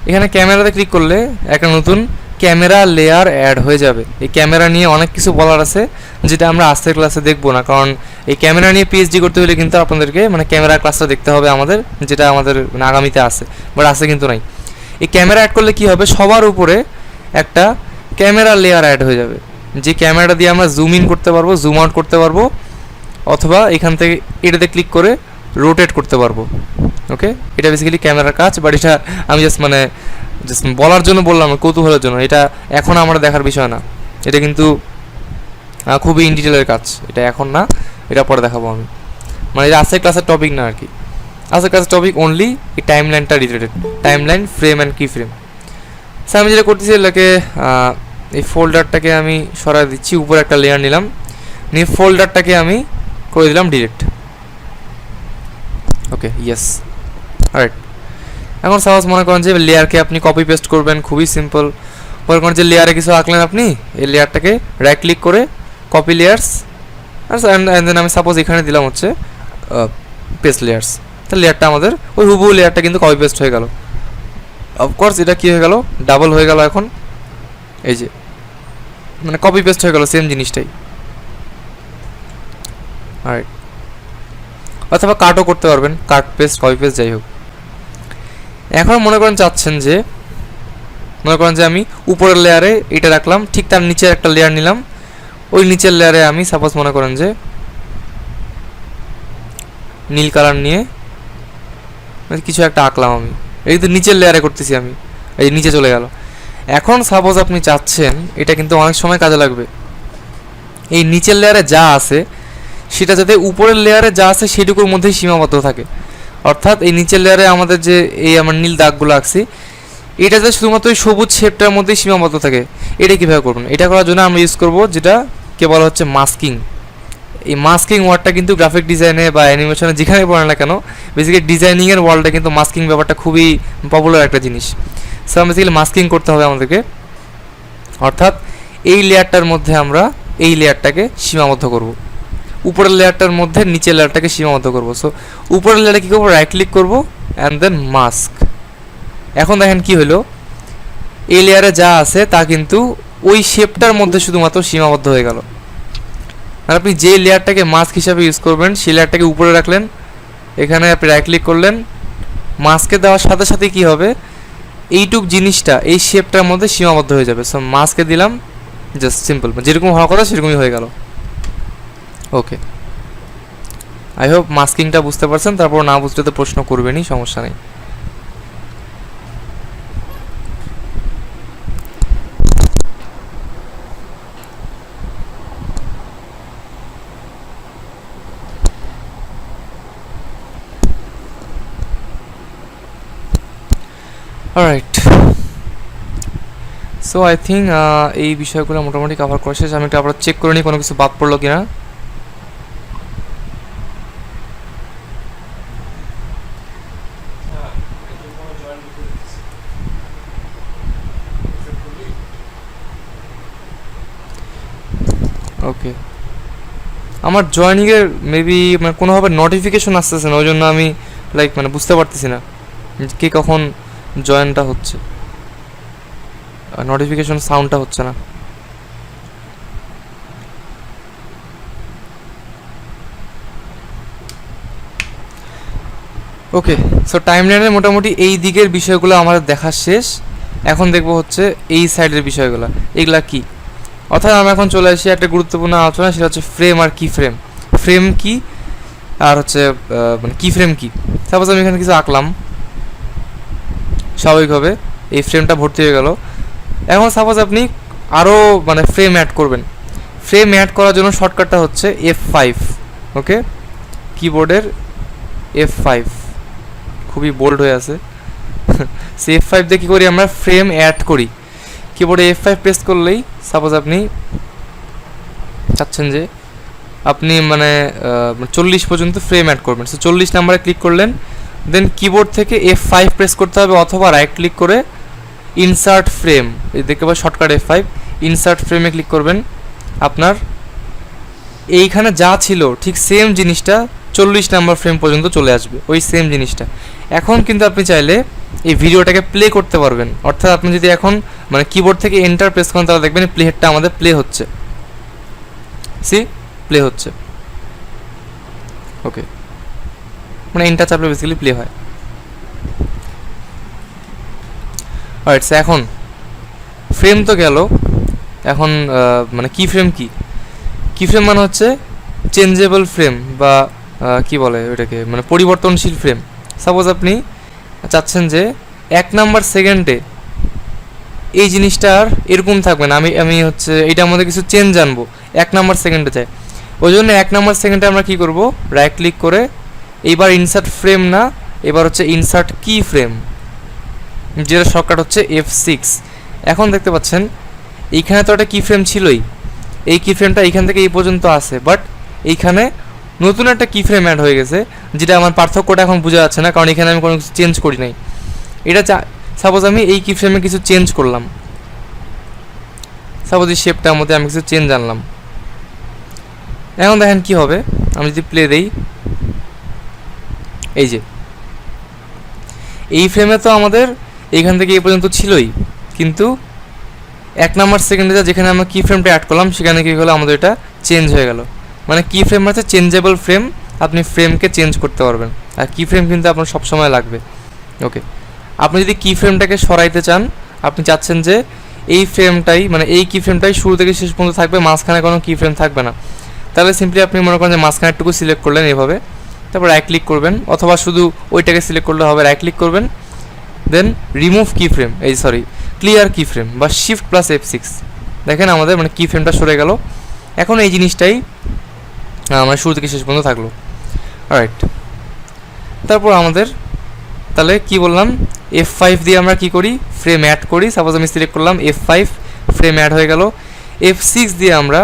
এখানে ক্যামেরাতে ক্লিক করলে একটা নতুন ক্যামেরা লেয়ার অ্যাড হয়ে যাবে। এই ক্যামেরা নিয়ে অনেক কিছু বলার আছে যেটা আমরা আজকের ক্লাসে দেখবো না, কারণ এই ক্যামেরা নিয়ে পিএইচডি করতে হলে কিন্তু আপনাদেরকে মানে ক্যামেরা ক্লাসটা দেখতে হবে আমাদের, যেটা আমাদের মানে আগামীতে আছে, বাট আছে কিন্তু নাই। এই ক্যামেরা অ্যাড করলে কি হবে, সবার উপরে একটা ক্যামেরা লেয়ার অ্যাড হয়ে যাবে, যে ক্যামেরাটা দিয়ে আমরা জুম ইন করতে পারবো, জুম আউট করতে পারবো, অথবা এখান থেকে এটাতে ক্লিক করে রোটেট করতে পারবো। ওকে, এটা বেসিক্যালি ক্যামেরার কাজ, বাট এটা আমি জাস্ট বলার জন্য বললাম, কৌতূহলের জন্য। এটা এখন আমরা দেখার বিষয় না, এটা কিন্তু খুবই ইন ডিটেলের কাজ, এটা এখন না, এটা পরে দেখাবো আমি। মানে এটা আজকের ক্লাসের টপিক না আর কি, আজকের ক্লাসের টপিক অনলি এই টাইম লাইনটা related, time line, frame and কি ফ্রেম। স্যার আমি যেটা করতেছি এটাকে এই ফোল্ডারটাকে আমি সরাই দিচ্ছি, উপরে একটা লেয়ার নিলাম, নিয়ে ফোল্ডারটাকে আমি করে দিলাম ডিলিট। ওকে, ইয়েস, রাইট। এখন সাপোজ মনে করেন যে লেয়ারকে আপনি কপি পেস্ট করবেন, খুবই সিম্পল। মনে করেন যে লেয়ারে কিছু আঁকলেন আপনি, এই লেয়ারটাকে রাইট ক্লিক করে কপি লেয়ার্স, অ্যান্ড দেন আমি সাপোজ এখানে দিলাম হচ্ছে পেস্ট লেয়ার্স, তাহলে লেয়ারটা আমাদের ওই হুবহু লেয়ারটা কিন্তু কপি পেস্ট হয়ে গেল। অফকোর্স এটা কী হয়ে গেল, ডাবল হয়ে গেল এখন, এই যে মানে কপি পেস্ট হয়ে গেল সেম জিনিসটাই। রাইট, অথবা কাটও করতে পারবেন, কাট পেস্ট, কপি পেস্ট, যাই হোক। এখন মনে করেন চাচ্ছেন যে মনে করেন যে আমি উপরের লেয়ারে এটা রাখলাম, ঠিক তার নিচের একটা লেয়ার নিলাম, ওই নিচের লেয়ারে আমি সাপোজ মনে করেন যে নীল কালার নিয়ে কিছু একটা আঁকলাম আমি, এই তো নিচের লেয়ারে করতেছি আমি, এই নিচে চলে গেল। এখন সাপোজ আপনি চাচ্ছেন, এটা কিন্তু অনেক সময় কাজে লাগবে, এই নিচের লেয়ারে যা আছে সেটা যাতে উপরের লেয়ারে যা আছে সেটুকুর মধ্যেই সীমাবদ্ধ থাকে। অর্থাৎ এই নিচের লেয়ারে আমাদের যে এই আমার নীল দাগগুলো আঁকছি, এটা যাতে শুধুমাত্র ওই সবুজ শেপটার মধ্যেই সীমাবদ্ধ থাকে। এটা কীভাবে করবেন, এটা করার জন্য আমরা ইউজ করব যেটা কে বলা হচ্ছে মাস্কিং। এই মাস্কিং ওয়ার্ডটা কিন্তু গ্রাফিক ডিজাইনে বা অ্যানিমেশনে যেখানে পড়ে না কেন, বেসিক্যালি ডিজাইনিংয়ের ওয়ার্ল্ডে কিন্তু মাস্কিং ব্যাপারটা খুবই পপুলার একটা জিনিস। সো বেসিক্যালি মাস্কিং করতে হবে আমাদেরকে, অর্থাৎ এই লেয়ারটার মধ্যে আমরা এই লেয়ারটাকে সীমাবদ্ধ করব, উপরের লেয়ারটার মধ্যে নিচের লেয়ারটাকে সীমাবদ্ধ করব। সো উপরের লেয়ারে কী করবো, রাইট ক্লিক করবো অ্যান্ড দেন মাস্ক। এখন দেখেন কি হলো, এই লেয়ারে যা আছে তা কিন্তু ওই শেপটার মধ্যে শুধুমাত্র সীমাবদ্ধ হয়ে গেল। আর আপনি যে লেয়ারটাকে মাস্ক হিসাবে ইউজ করবেন সেই লেয়ারটাকে উপরে রাখলেন, এখানে আপনি রাইট ক্লিক করলেন, মাস্কে দেওয়ার সাথে সাথে কি হবে, এইটুক জিনিসটা এই শেপটার মধ্যে সীমাবদ্ধ হয়ে যাবে। সো মাস্কে দিলাম, জাস্ট সিম্পল, যেরকম হওয়ার কথা সেরকমই হয়ে গেল। ওকে, আই হোপ মাস্কিংটা বুঝতে পারছেন। তারপর না বুঝলে তো প্রশ্ন করবেনই, সমস্যা নেই। অলরাইট, সো আই থিঙ্ক এই বিষয়গুলো মোটামুটি কভার করা শেষ। আমি একটু আবার চেক করে নিই কোনো কিছু বাদ পড়লো কিনা। ওকে, আমার জয়েনিংয়ের মেবি মানে কোনোভাবে নোটিফিকেশন আসতেছে না, ওই জন্য আমি লাইক মানে বুঝতে পারতেছি না কে কখন জয়েনটা হচ্ছে, নোটিফিকেশন সাউন্ডটা হচ্ছে না। ওকে, সো টাইমলাইনের মোটামুটি এই দিকের বিষয়গুলো আমাদের দেখা শেষ। এখন দেখবো হচ্ছে এই সাইডের বিষয়গুলো, এগুলা কি। অর্থাৎ আমরা এখন চলে আসি একটা গুরুত্বপূর্ণ আলোচনা, সেটা হচ্ছে ফ্রেম আর কি ফ্রেম। ফ্রেম কি আর হচ্ছে মানে কি ফ্রেম কি। সাপোজ আমি এখানে কিছু আঁকলাম, স্বাভাবিকভাবে এই ফ্রেমটা ভর্তি হয়ে গেল। এখন সাপোজ আপনি আরও মানে ফ্রেম অ্যাড করবেন। ফ্রেম অ্যাড করার জন্য শর্টকাটটা হচ্ছে F5। ওকে, কিবোর্ডের F5, খুবই বোল্ড হয়ে আছে। সে F5 দিয়ে কী করি আমরা, ফ্রেম অ্যাড করি। কিবোর্ডে F5 প্রেস করলেই সাপোজ আপনি চাচ্ছেন যে আপনি মানে 40 পর্যন্ত ফ্রেম অ্যাড করবেন, সো 40 নাম্বারে ক্লিক করলেন। দেন কিবোর্ড থেকে F5 প্রেস করতে হবে, অথবা রাইট ক্লিক করে ইনসার্ট ফ্রেম, এই দেখতে পাবেন শর্টকাট F5, ইনসার্ট ফ্রেমে ক্লিক করবেন। আপনার এইখানে যা ছিল ঠিক সেম জিনিসটা 40 নাম্বার ফ্রেম পর্যন্ত চলে আসবে, ওই সেম জিনিসটা। এখন কিন্তু আপনি চাইলে এই ভিডিওটাকে প্লে করতে পারবেন। অর্থাৎ আপনি যদি এখন মানে কিবোর্ড থেকে এন্টার প্রেস করেন, তাহলে দেখবেন প্লে হেডটা আমাদের প্লে হচ্ছে, প্লে হচ্ছে। ওকে, মানে এন্টার চাপলে বেসিক্যালি প্লে হয়। রাইট, এখন ফ্রেম তো গেল। এখন মানে কি ফ্রেম কি, কি ফ্রেম মানে হচ্ছে চেঞ্জেবল ফ্রেম বা কি বলে ওইটাকে, মানে পরিবর্তনশীল ফ্রেম। সাপোজ আপনি চাচ্ছেন যে 1 নাম্বার সেকেন্ডে এই জিনিসটা আর এরকম থাকবে না, আমি হচ্ছে এইটার মধ্যে কিছু চেঞ্জ আনবো, 1 নাম্বার সেকেন্ডে চাই। ওই জন্য 1 নাম্বার সেকেন্ডে আমরা কী করবো, রাইট ক্লিক করে এইবার ইনসার্ট ফ্রেম না, এবার হচ্ছে ইনসার্ট কি ফ্রেম, যেটা শর্টকাট হচ্ছে F6। এখন দেখতে পাচ্ছেন এইখানে তো একটা কি ফ্রেম ছিলই, এই কি ফ্রেমটা এইখান থেকে এই পর্যন্ত আসে, বাট এইখানে নতুন একটা কি ফ্রেম অ্যাড হয়ে গেছে, যেটা আমার পার্থক্যটা এখন বোঝা যাচ্ছে না, কারণ এখানে আমি কোনো কিছু চেঞ্জ করি নাই। এটা সাপোজ আমি এই কি ফ্রেমে কিছু চেঞ্জ করলাম, সাপোজ এই শেপটার মধ্যে আমি কিছু চেঞ্জ আনলাম। এখন দেখেন কি হবে, আমি যদি প্লে দেই, এই যে এই ফ্রেমে তো আমাদের এইখান থেকে এই পর্যন্ত ছিলই, কিন্তু 1 নাম্বার সেকেন্ডে যেখানে আমরা কি ফ্রেমটা অ্যাড করলাম, সেখানে কী হলো, আমাদের এটা চেঞ্জ হয়ে গেল। মানে কি ফ্রেম হচ্ছে চেঞ্জেবল ফ্রেম, আপনি ফ্রেমকে চেঞ্জ করতে পারবেন, আর কি ফ্রেম কিন্তু আপনার সবসময় লাগবে। ওকে, আপনি যদি কি ফ্রেমটাকে সরাইতে চান, আপনি চাচ্ছেন যে এই ফ্রেমটাই মানে এই কি ফ্রেমটাই শুরু থেকে শেষ পর্যন্ত থাকবে, মাঝখানে কোনো কি ফ্রেম থাকবে না, তাহলে সিম্পলি আপনি মনে করেন যে মাঝখানেরটুকু সিলেক্ট করলেন এভাবে, তারপর রাইট ক্লিক করবেন, অথবা শুধু ওইটাকে সিলেক্ট করলে হবে, রাইট ক্লিক করবেন, দেন রিমুভ কি ফ্রেম, ক্লিয়ার কি ফ্রেম বা শিফট প্লাস F6, দেখেন আমাদের মানে কি ফ্রেমটা সরে গেল। এখন এই জিনিসটাই আমার শুরু থেকে শেষ পর্যন্ত থাকলো। রাইট, তারপর আমাদের তাহলে কি বললাম, F5 দিয়ে আমরা কি করি, ফ্রেম অ্যাড করি। সাপোজ আমি সিলেক্ট করলাম F5, ফ্রেম অ্যাড হয়ে গেল। F6 দিয়ে আমরা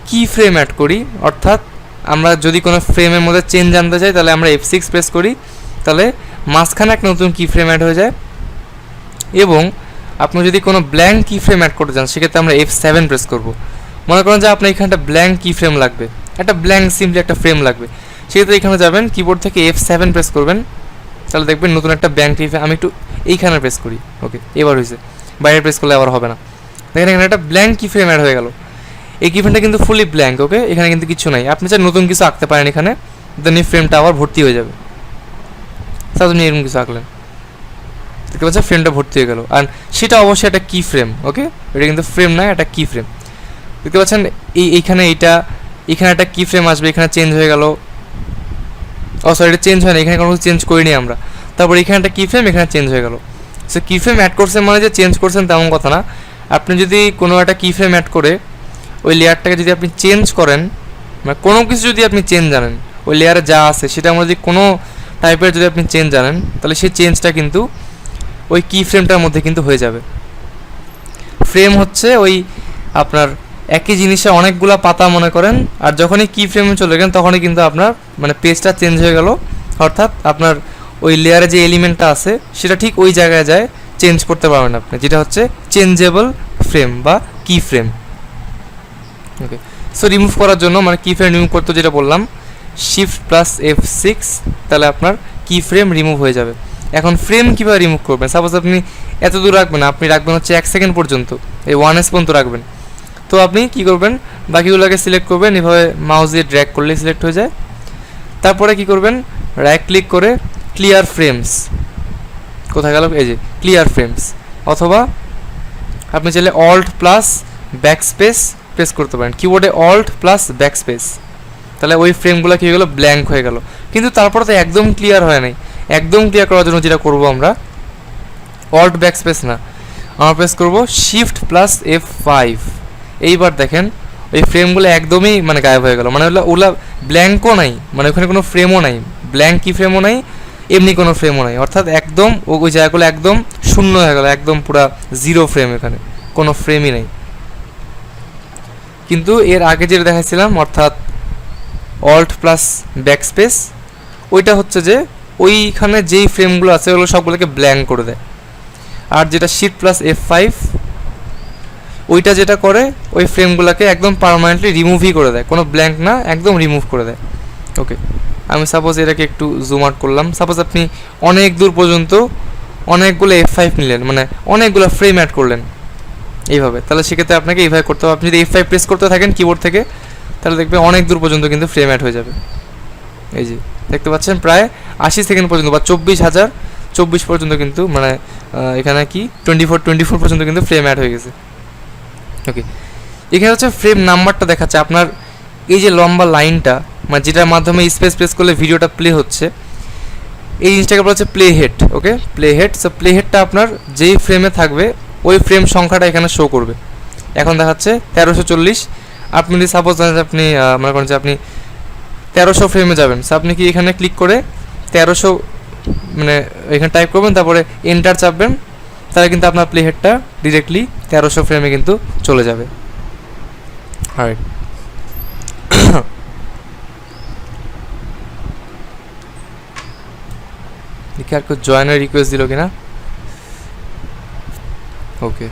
কি ফ্রেম অ্যাড করি, অর্থাৎ আমরা যদি কোনো ফ্রেমের মধ্যে চেঞ্জ আনতে চাই, তাহলে আমরা F6 প্রেস করি, তাহলে মাঝখানে একটা নতুন কি ফ্রেম অ্যাড হয়ে যায়। এবং আপনি যদি কোনো ব্ল্যাঙ্ক কি ফ্রেম অ্যাড করতে চান, সেক্ষেত্রে আমরা F7 প্রেস করব। মনে করেন যে আপনার এখানটা ব্ল্যাঙ্ক কি ফ্রেম লাগবে, একটা ব্ল্যাঙ্ক সিম্পলি একটা ফ্রেম লাগবে, সেক্ষেত্রে এখানে যাবেন, কিবোর্ড থেকে F7 প্রেস করবেন, তাহলে দেখবেন নতুন একটা ব্ল্যাঙ্ক কি ফ্রেম। আমি একটু এইখানে প্রেস করি, ওকে এবার হয়েছে, বাইরে প্রেস করলে আবার হবে না। দেখেন এখানে একটা ব্ল্যাঙ্ক কি ফ্রেম অ্যাড হয়ে গেল। এই কি ফ্রেমটা কিন্তু ফুলি ব্ল্যাঙ্ক, ওকে এখানে কিন্তু কিছু নাই। আপনি চাই নতুন কিছু আঁকতে পারেন এখানে, দেন এই ফ্রেমটা আবার ভর্তি হয়ে যাবে। তাহলে আপনি এরকম কিছু আঁকলেন, দেখতে পাচ্ছেন ফ্রেমটা ভর্তি হয়ে গেল, আর সেটা অবশ্যই একটা কি ফ্রেম। ওকে, এটা কিন্তু ফ্রেম না, এটা কি ফ্রেম। দেখতে পাচ্ছেন এইখানে এখানে একটা কি ফ্রেম আসবে, এখানে চেঞ্জ হয়ে গেল। সরি, এটা চেঞ্জ হয় না, এখানে কোনো কিছু চেঞ্জ করিনি আমরা। তারপর এখানে একটা কি ফ্রেম, এখানে চেঞ্জ হয়ে গেল। সো কি ফ্রেম অ্যাড করছেন মানে যে চেঞ্জ করছেন তেমন কথা না। আপনি যদি কোনো একটা কি ফ্রেম অ্যাড করে ওই লেয়ারটাকে যদি আপনি চেঞ্জ করেন, মানে কোনো কিছু যদি আপনি চেঞ্জ জানেন, ওই লেয়ারে যা আছে সেটা আমরা যদি কোনো টাইপের যদি আপনি চেঞ্জ জানেন, তাহলে সেই চেঞ্জটা কিন্তু ওই কি ফ্রেমটার মধ্যে কিন্তু হয়ে যাবে। ফ্রেম হচ্ছে ওই আপনার একই জিনিসে অনেকগুলো পাতা মনে করেন, আর যখনই কি ফ্রেমে চলে গেলেন তখনই কিন্তু আপনার মানে পেজটা চেঞ্জ হয়ে গেল। অর্থাৎ আপনার ওই লেয়ারে যে এলিমেন্টটা আছে সেটা ঠিক ওই জায়গায় যায়, চেঞ্জ করতে পারবেন আপনি, যেটা হচ্ছে চেঞ্জেবল ফ্রেম বা কি ফ্রেম। ওকে, সো রিমুভ করার জন্য মানে কি ফ্রেম রিমুভ করতে যেটা বললাম শিফট প্লাস F6, তাহলে আপনার কি ফ্রেম রিমুভ হয়ে যাবে। এখন ফ্রেম কীভাবে রিমুভ করবেন, সাপোজ আপনি এত দূর রাখবেন, আপনি রাখবেন হচ্ছে 1 সেকেন্ড পর্যন্ত, এই 1s পর্যন্ত রাখবেন। তো আপনি কি করবেন, বাকিগুলোকে সিলেক্ট করবেন, এভাবে মাউস দিয়ে ড্র্যাগ করলে সিলেক্ট হয়ে যায়। তারপরে কি করবেন, রাইট ক্লিক করে ক্লিয়ার ফ্রেমস, কোথায় গেল, এই যে ক্লিয়ার ফ্রেমস, অথবা আপনি চাইলে alt plus backspace press করতে পারেন, কিবোর্ডে অল্ট প্লাস ব্যাক স্পেস, তাহলে ওই ফ্রেমগুলো কী হয়ে গেলো, ব্ল্যাঙ্ক হয়ে গেল। কিন্তু তারপরে তো একদম ক্লিয়ার হয় নাই, একদম ক্লিয়ার করার জন্য যেটা করবো আমরা অল্ট ব্যাক স্পেস না, আমরা প্রেস করবো শিফট প্লাস F5। এইবার দেখেন ওই ফ্রেমগুলো একদমই মানে গায়েব হয়ে গেল, মানে ওগুলা ব্ল্যাঙ্কও নাই, মানে ওখানে কোনো ফ্রেমও নাই, ব্ল্যাঙ্ক কি ফ্রেমও নাই, এমনি কোনো ফ্রেমও নাই, অর্থাৎ একদম ওই জায়গাগুলো একদম শূন্য হয়ে গেল, একদম পুরা জিরো ফ্রেম, এখানে কোনো ফ্রেমই নেই। কিন্তু এর আগে যেটা দেখাচ্ছিলাম অর্থাৎ অল্ট প্লাস ব্যাক স্পেস, ওইটা হচ্ছে যে ওইখানে যেই ফ্রেমগুলো আছে ওগুলো সবগুলোকে ব্ল্যাঙ্ক করে দেয়। আর যেটা শিফট প্লাস F5 ওইটা যেটা করে ওই ফ্রেমগুলোকে একদম পার্মানেন্টলি রিমুভই করে দেয়, কোনো ব্ল্যাঙ্ক না, একদম রিমুভ করে দেয়। ওকে, আমি সাপোজ এটাকে একটু জুম আউট করলাম, সাপোজ আপনি অনেক দূর পর্যন্ত অনেকগুলো F5 নিলেন, মানে অনেকগুলো ফ্রেম অ্যাড করলেন এইভাবে, তাহলে সেক্ষেত্রে আপনাকে এইভাবে করতে হবে। আপনি যদি F5 প্রেস করতে থাকেন কিবোর্ড থেকে, তাহলে দেখবেন অনেক দূর পর্যন্ত কিন্তু ফ্রেম অ্যাড হয়ে যাবে। এই যে দেখতে পাচ্ছেন প্রায় 80 সেকেন্ড পর্যন্ত বা 24,024 পর্যন্ত কিন্তু মানে এখানে কি 24 পর্যন্ত কিন্তু ফ্রেম অ্যাড হয়ে গেছে। ওকে, এখানে হচ্ছে ফ্রেম নাম্বারটা দেখাচ্ছে আপনার এই যে লম্বা লাইনটা, মানে যেটার মাধ্যমে স্পেস প্রেস করলে ভিডিওটা প্লে হচ্ছে, এই জিনিসটাকে বলা হচ্ছে প্লে হেড। ওকে, প্লে হেড। সো প্লে হেডটা আপনার যেই ফ্রেমে থাকবে ওই ফ্রেম সংখ্যাটা এখানে শো করবে। এখন দেখাচ্ছে 1340। আপনি যদি সাপোজ আপনি মনে করেন যে আপনি 1300 ফ্রেমে যাবেন, সো আপনি কি এখানে ক্লিক করে 1300 মানে এখানে টাইপ করবেন, তারপরে এন্টার চাপবেন, তাহলে কিন্তু আপনার প্লে হেডটা ডিরেক্টলি 1300 ফ্রেমে কিন্তু চলে যাবে। রাইট, দেখি আর কেউ জয়েনের রিকোয়েস্ট দিল কিনা। ওকে,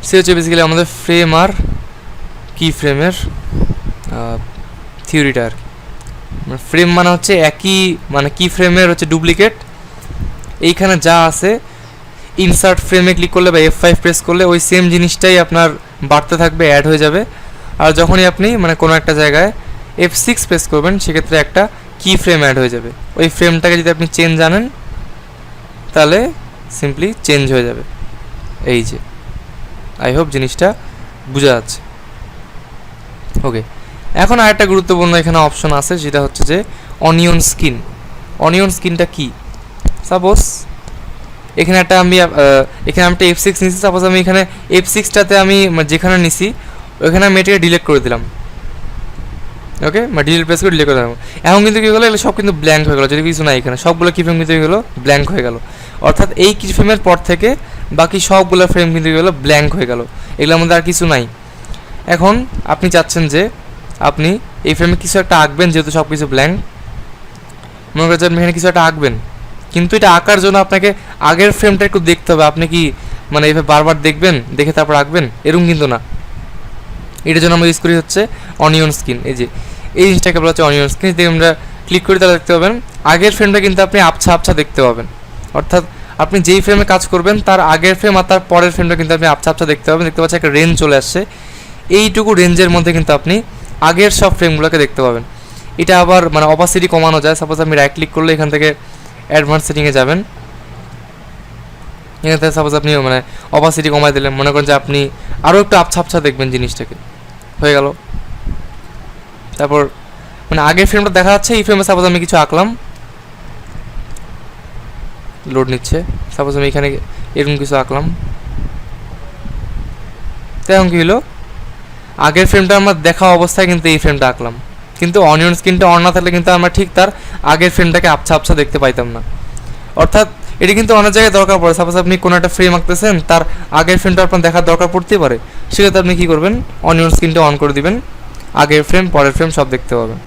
সে হচ্ছে বেসিক্যালি আমাদের ফ্রেম আর কি ফ্রেমের থিওরিটা আর কি। ফ্রেম মানে হচ্ছে একই, মানে কি ফ্রেমের হচ্ছে ডুপ্লিকেট, এইখানে যা আছে ইনসার্ট ফ্রেমে ক্লিক করলে বা F5 প্রেস করলে ওই সেম জিনিসটাই আপনার বাড়তে থাকবে, অ্যাড হয়ে যাবে। আর যখনই আপনি মানে কোনো একটা জায়গায় F6 প্রেস করবেন, সেক্ষেত্রে একটা কি ফ্রেম অ্যাড হয়ে যাবে। ওই ফ্রেমটাকে যদি আপনি চেঞ্জ জানেন তাহলে সিম্পলি চেঞ্জ হয়ে যাবে। এই যে, আই হোপ জিনিসটা বোঝা যাচ্ছে। ওকে, এখন আরেকটা গুরুত্বপূর্ণ এখানে অপশন আছে, যেটা হচ্ছে যে অনিয়ন স্কিন। অনিয়ন স্কিনটা কি, সাপোজ এখানে একটা আমি একটা F6 নিছি, সাপোজ আমি এখানে F6টাতে আমি যেখানে নিছি ওইখানে আমি এটাকে ডিলিট করে দিলাম। ওকে, ডিলিট প্রেস করে ডিলিট করে দিলাম। এখন কিন্তু কী হলো, এগুলো সব কিন্তু ব্ল্যাঙ্ক হয়ে গেলো, যদি কিছু নাই এখানে, সবগুলো কি ফ্রেম কিন্তু গেলো ব্ল্যাঙ্ক হয়ে গেল। অর্থাৎ এই কি ফ্রেমের পর থেকে বাকি সবগুলো ফ্রেম কিন্তু গেলো ব্ল্যাঙ্ক হয়ে গেল, এগুলোর মধ্যে আর কিছু নাই। এখন আপনি চাচ্ছেন যে আপনি এই ফ্রেমে কিছু একটা আঁকবেন, যেহেতু সব কিছু ব্ল্যাঙ্ক, মনে করেন আপনি এখানে কিছু একটা আঁকবেন, কিন্তু এটা আঁকার জন্য আপনাকে আগের ফ্রেমটা একটু দেখতে হবে। আপনি কি মানে এইভাবে বারবার দেখবেন, দেখে তারপর আঁকবেন, এরকম কিন্তু না। এটার জন্য আমরা ইউজ করি হচ্ছে অনিয়ন স্কিন। এই যে এই জিনিসটাকে বলা হচ্ছে অনিয়ন স্কিন। যদি আমরা ক্লিক করি তাহলে দেখতে পাবেন আগের ফ্রেমটা কিন্তু আপনি আবছা আবছা দেখতে পাবেন, অর্থাৎ আপনি যেই ফ্রেমে কাজ করবেন তার আগের ফ্রেম আর তার পরের ফ্রেমটা কিন্তু আপনি আবছা আবছা দেখতে পাবেন। দেখতে পাচ্ছেন একটা রেঞ্জ চলে আসছে, এইটুকু রেঞ্জের মধ্যে কিন্তু আপনি আগের সব ফ্রেমগুলোকে দেখতে পাবেন। এটা আবার মানে অপাসিটি কমানো যায়। সাপোজ আমি রাইট ক্লিক করলে এখান থেকে অ্যাডভান্স সেটিংয়ে যাবেন, এখান থেকে সাপোজ আপনি মানে অপাসিটি কমাই দিলেন, মনে করেন যে আপনি আরও একটু আবছা আবছা দেখবেন জিনিসটাকে, হয়ে গেল। তারপর মানে আগের ফ্রেমটা দেখা যাচ্ছে, এই ফ্রেমে সাপোজ আমি কিছু আঁকলাম, লোড নিচ্ছে, সাপোজ আমি এখানে এরকম কিছু আঁকলাম, তো এখন কী হলো, আগের ফ্রেমটা আমার দেখা অবস্থায় কিন্তু এই ফ্রেমটা আঁকলাম, কিন্তু অনিয়ন স্ক্রিনটা অন না থাকলে কিন্তু আমরা ঠিক তার আগের ফ্রেমটাকে আবছা আবছা দেখতে পাইতাম না। অর্থাৎ এটি কিন্তু অনেক জায়গায় দরকার পড়ে। সাপোজ আপনি কোনো একটা ফ্রেম আঁকতেছেন, তার আগের ফ্রেমটা আপনার দেখার দরকার পড়তেই পারে, সেক্ষেত্রে আপনি কী করবেন, অনিয়ন স্ক্রিনটা অন করে দিবেন, আগের ফ্রেম পরের ফ্রেম সব দেখতে পাবেন।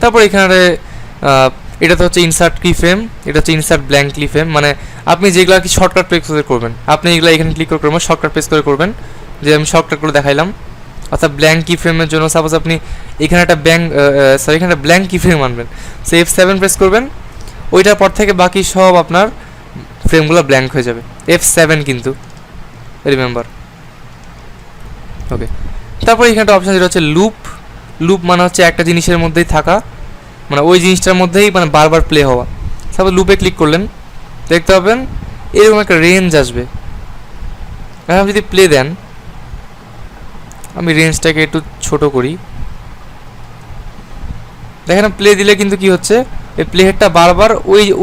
তারপর এখানে এটা তো হচ্ছে ইনসার্ট কি ফ্রেম, এটা হচ্ছে ইনসার্ট ব্ল্যাঙ্ক কি ফ্রেম, মানে আপনি যেগুলো আর কি শর্টকাট প্রেস করে করবেন, আপনি এগুলো এখানে ক্লিক করে করবেন, শর্টকাট প্রেস করে করবেন, যে আমি শর্টকাট করে দেখাইলাম। অর্থাৎ ব্ল্যাঙ্ক কি ফ্রেমের জন্য সাপোজ আপনি এখানে একটা এখানে একটা ব্ল্যাঙ্ক কি ফ্রেম আনবেন, সো F7 প্রেস করবেন, ওইটার পর থেকে বাকি সব আপনার ফ্রেমগুলো ব্ল্যাঙ্ক হয়ে যাবে। F7 কিন্তু রিমেম্বার। ওকে, তারপর এখানে একটা অপশন যেটা হচ্ছে লুপ। লুপ মানে হচ্ছে একটা জিনিসের মধ্যেই থাকা, মানে ওই জিনিসটার মধ্যেই মানে বারবার প্লে হওয়া। সাপোজ লুপে ক্লিক করলেন, দেখতে পাবেন এরকম একটা রেঞ্জ আসবে। এখন যদি প্লে দেন, আমি রেঞ্জটাকে একটু ছোট করি, দেখেন প্লে দিলে কিন্তু কি হচ্ছে, এই প্লে হেডটা বারবার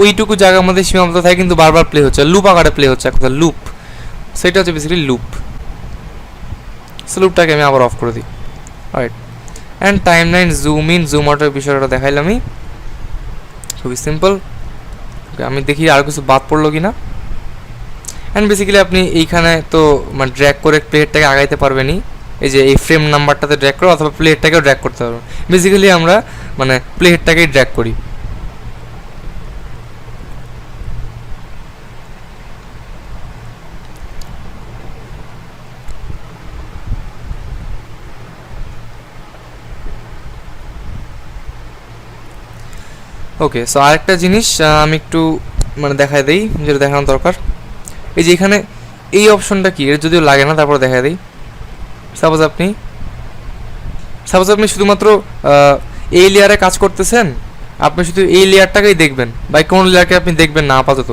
ওইটুকু জায়গার মধ্যে সীমাবদ্ধ থাকে, কিন্তু বারবার প্লে হচ্ছে, লুপ আকারে প্লে হচ্ছে, একটা লুপ, সেটা হচ্ছে বেসিক্যালি লুপ। সো লুপটাকে আমি আবার অফ করে দিই। Right, and time line zoom in zoom আউটের বিষয়টা দেখাইলামই, খুবই সিম্পল। আমি দেখি আর কিছু বাদ পড়লো কি না। অ্যান্ড বেসিক্যালি আপনি এইখানে তো মানে ড্র্যাগ করে প্লেটটাকে আগাইতে পারবেনই, এই যে এই ফ্রেম নাম্বারটাতে ড্র্যাগ করো, অথবা প্লেটটাকেও ড্র্যাগ করতে পারবেন। বেসিক্যালি আমরা মানে প্লেটটাকেই ড্র্যাগ করি। ওকে, সো আরেকটা জিনিস আমি একটু মানে দেখাই দিই, যেটা দেখানো দরকার। এই যে এখানে এই অপশনটা কি, এর যদিও লাগে না, তারপরে দেখাই দিই। সাপোজ আপনি শুধুমাত্র এই লেয়ারে কাজ করতেছেন, আপনি শুধু এই লেয়ারটাকেই দেখবেন, বা কোন লেয়ারকে আপনি দেখবেন না আপাতত,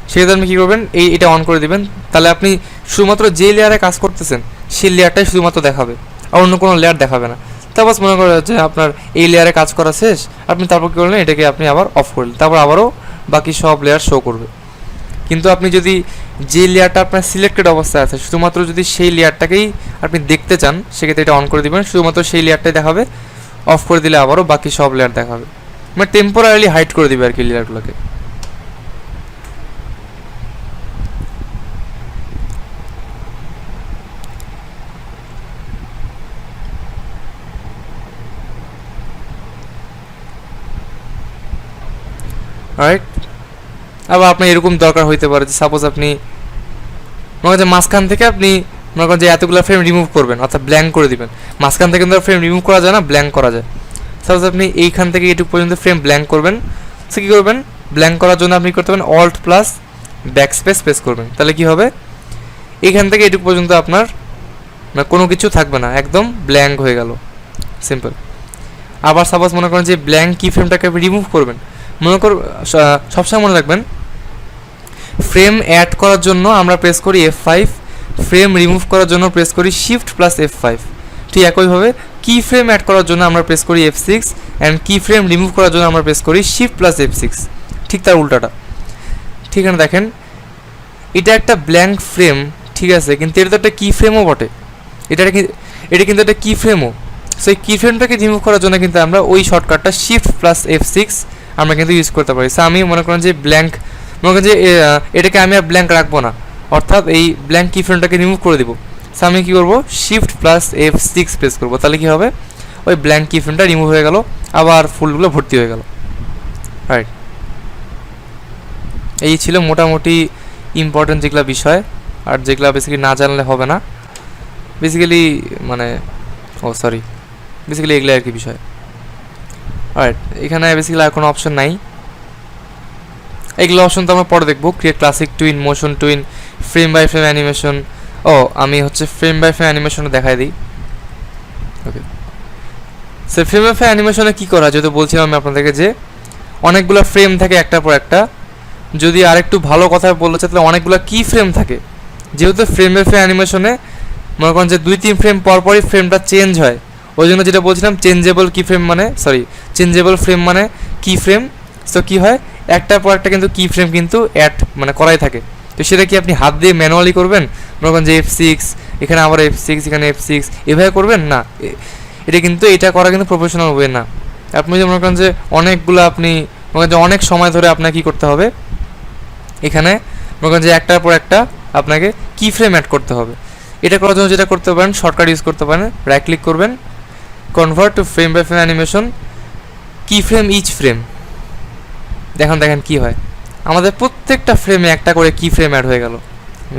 সেক্ষেত্রে আপনি কী করবেন, এটা অন করে দিবেন। তাহলে আপনি শুধুমাত্র যে লেয়ারে কাজ করতেছেন সেই লেয়ারটাই শুধুমাত্র দেখাবে, আর অন্য কোনো লেয়ার দেখাবে না। তারপর মনে করা যে আপনার এই লেয়ারে কাজ করা শেষ, আপনি তারপর কী করলেন, এটাকে আপনি আবার অফ করলেন, তারপর আবারও বাকি সব লেয়ার শো করবে। কিন্তু আপনি যদি যে লেয়ারটা আপনার সিলেক্টেড অবস্থায় আছে, শুধুমাত্র যদি সেই লেয়ারটাকেই আপনি দেখতে চান, সেক্ষেত্রে এটা অন করে দিবেন, শুধুমাত্র সেই লেয়ারটাই দেখাবে। অফ করে দিলে আবারও বাকি সব লেয়ার দেখাবে, মানে টেম্পোরারিলি হাইড করে দিবে আর কি লেয়ারগুলোকে। রাইট, আবার আপনার এরকম দরকার হইতে পারে যে সাপোজ আপনি মনে করেন যে মাঝখান থেকে আপনি মনে করেন যে এতগুলো ফ্রেম রিমুভ করবেন, অর্থাৎ ব্ল্যাঙ্ক করে দিবেন। মাঝখান থেকে কিন্তু ফ্রেম রিমুভ করা যায় না, ব্ল্যাঙ্ক করা যায়। সাপোজ আপনি এইখান থেকে এটুকু পর্যন্ত ফ্রেম ব্ল্যাঙ্ক করবেন, সে কী করবেন, ব্ল্যাঙ্ক করার জন্য আপনি করতে পারেন অল্ট প্লাস ব্যাকস্পেস প্রেস করবেন। তাহলে কি হবে, এইখান থেকে এটুকু পর্যন্ত আপনার মানে কোনো কিছু থাকবে না, একদম ব্ল্যাঙ্ক হয়ে গেল, সিম্পল। আবার সাপোজ মনে করেন যে ব্ল্যাঙ্ক কি ফ্রেমটাকে আপনি রিমুভ করবেন, মনে কর সবসময় মনে রাখবেন ফ্রেম অ্যাড করার জন্য আমরা প্রেস করি F5, ফ্রেম রিমুভ করার জন্য প্রেস করি শিফট প্লাস F5। ঠিক একইভাবে কি ফ্রেম অ্যাড করার জন্য আমরা প্রেস করি F6, অ্যান্ড কি ফ্রেম রিমুভ করার জন্য আমরা প্রেস করি শিফট প্লাস F6, ঠিক তার উল্টাটা। ঠিক আছে, দেখেন এটা একটা ব্ল্যাঙ্ক ফ্রেম, ঠিক আছে, কিন্তু এটা তো একটা কি ফ্রেমও বটে, এটা কিন্তু একটা কি ফ্রেমও। সো এই কি ফ্রেমটাকে রিমুভ করার জন্য কিন্তু আমরা ওই শর্টকাটটা শিফট প্লাস F6 আমরা কিন্তু ইউজ করতে পারি। সো আমি মনে করেন যে মনে করেন যে এটাকে আমি আর ব্ল্যাঙ্ক রাখবো না, অর্থাৎ এই ব্ল্যাঙ্ক কি ফ্রেমটাকে রিমুভ করে দিব। সো আমি কী করবো, শিফট প্লাস F6 প্রেস করবো, তাহলে কী হবে, ওই ব্ল্যাঙ্ক কি ফ্রেমটা রিমুভ হয়ে গেল, আবার ফুলগুলো ভর্তি হয়ে গেল। রাইট, এই ছিল মোটামুটি ইম্পর্টেন্ট যেগুলো বিষয়, আর যেগুলো বেসিক্যালি না জানলে হবে না, বেসিক্যালি মানে বেসিক্যালি এগুলো আর কি বিষয়। রাইট, এখানে বেসিক্যালি আর কোনো অপশন নাই, এগুলো অপশন তো আমরা পরে দেখবো। Create classic tween, motion tween, frame by frame animation. আমি হচ্ছে ফ্রেম বাই ফ্রেম অ্যানিমেশনটা দেখাই দিই। Okay, so frame by frame অ্যানিমেশনে কী করা, যেহেতু বলছিলাম আমি আপনাদেরকে যে অনেকগুলো ফ্রেম থাকে একটার পর একটা, যদি আরেকটু ভালো কথা বলতে চাই তাহলে অনেকগুলো কি ফ্রেম থাকে, যেহেতু ফ্রেম বাই ফ্রেম অ্যানিমেশনে মনে করেন যে 2-3 ফ্রেম পরপরই ফ্রেমটা চেঞ্জ হয়, ওই জন্য যেটা বলছিলাম চেঞ্জেবল কি ফ্রেম মানে চেঞ্জেবল ফ্রেম মানে কি ফ্রেম। সো কী হয়, একটার পর একটা কিন্তু কি ফ্রেম কিন্তু অ্যাড মানে করাই থাকে। তো সেটা কি আপনি হাত দিয়ে ম্যানুয়ালি করবেন, মনে করেন যে F6 এখানে আবার F6 এখানে F6 এভাবে করবেন না, এটা কিন্তু এটা করা কিন্তু প্রফেশনাল ওয়ে না। আপনি যে মনে করেন যে অনেকগুলো আপনি মনে করেন যে অনেক সময় ধরে আপনাকে কী করতে হবে, এখানে মনে করেন যে একটার পর একটা আপনাকে কি ফ্রেম অ্যাড করতে হবে। এটা করার জন্য যেটা করতে পারেন, শর্টকাট ইউজ করতে পারেন, রাইট ক্লিক করবেন, convert to frame by frame animation, key frame each frame, দেখেন দেখেন কি হয়, আমাদের প্রত্যেকটা ফ্রেমে একটা করে কি ফ্রেম অ্যাড হয়ে গেল।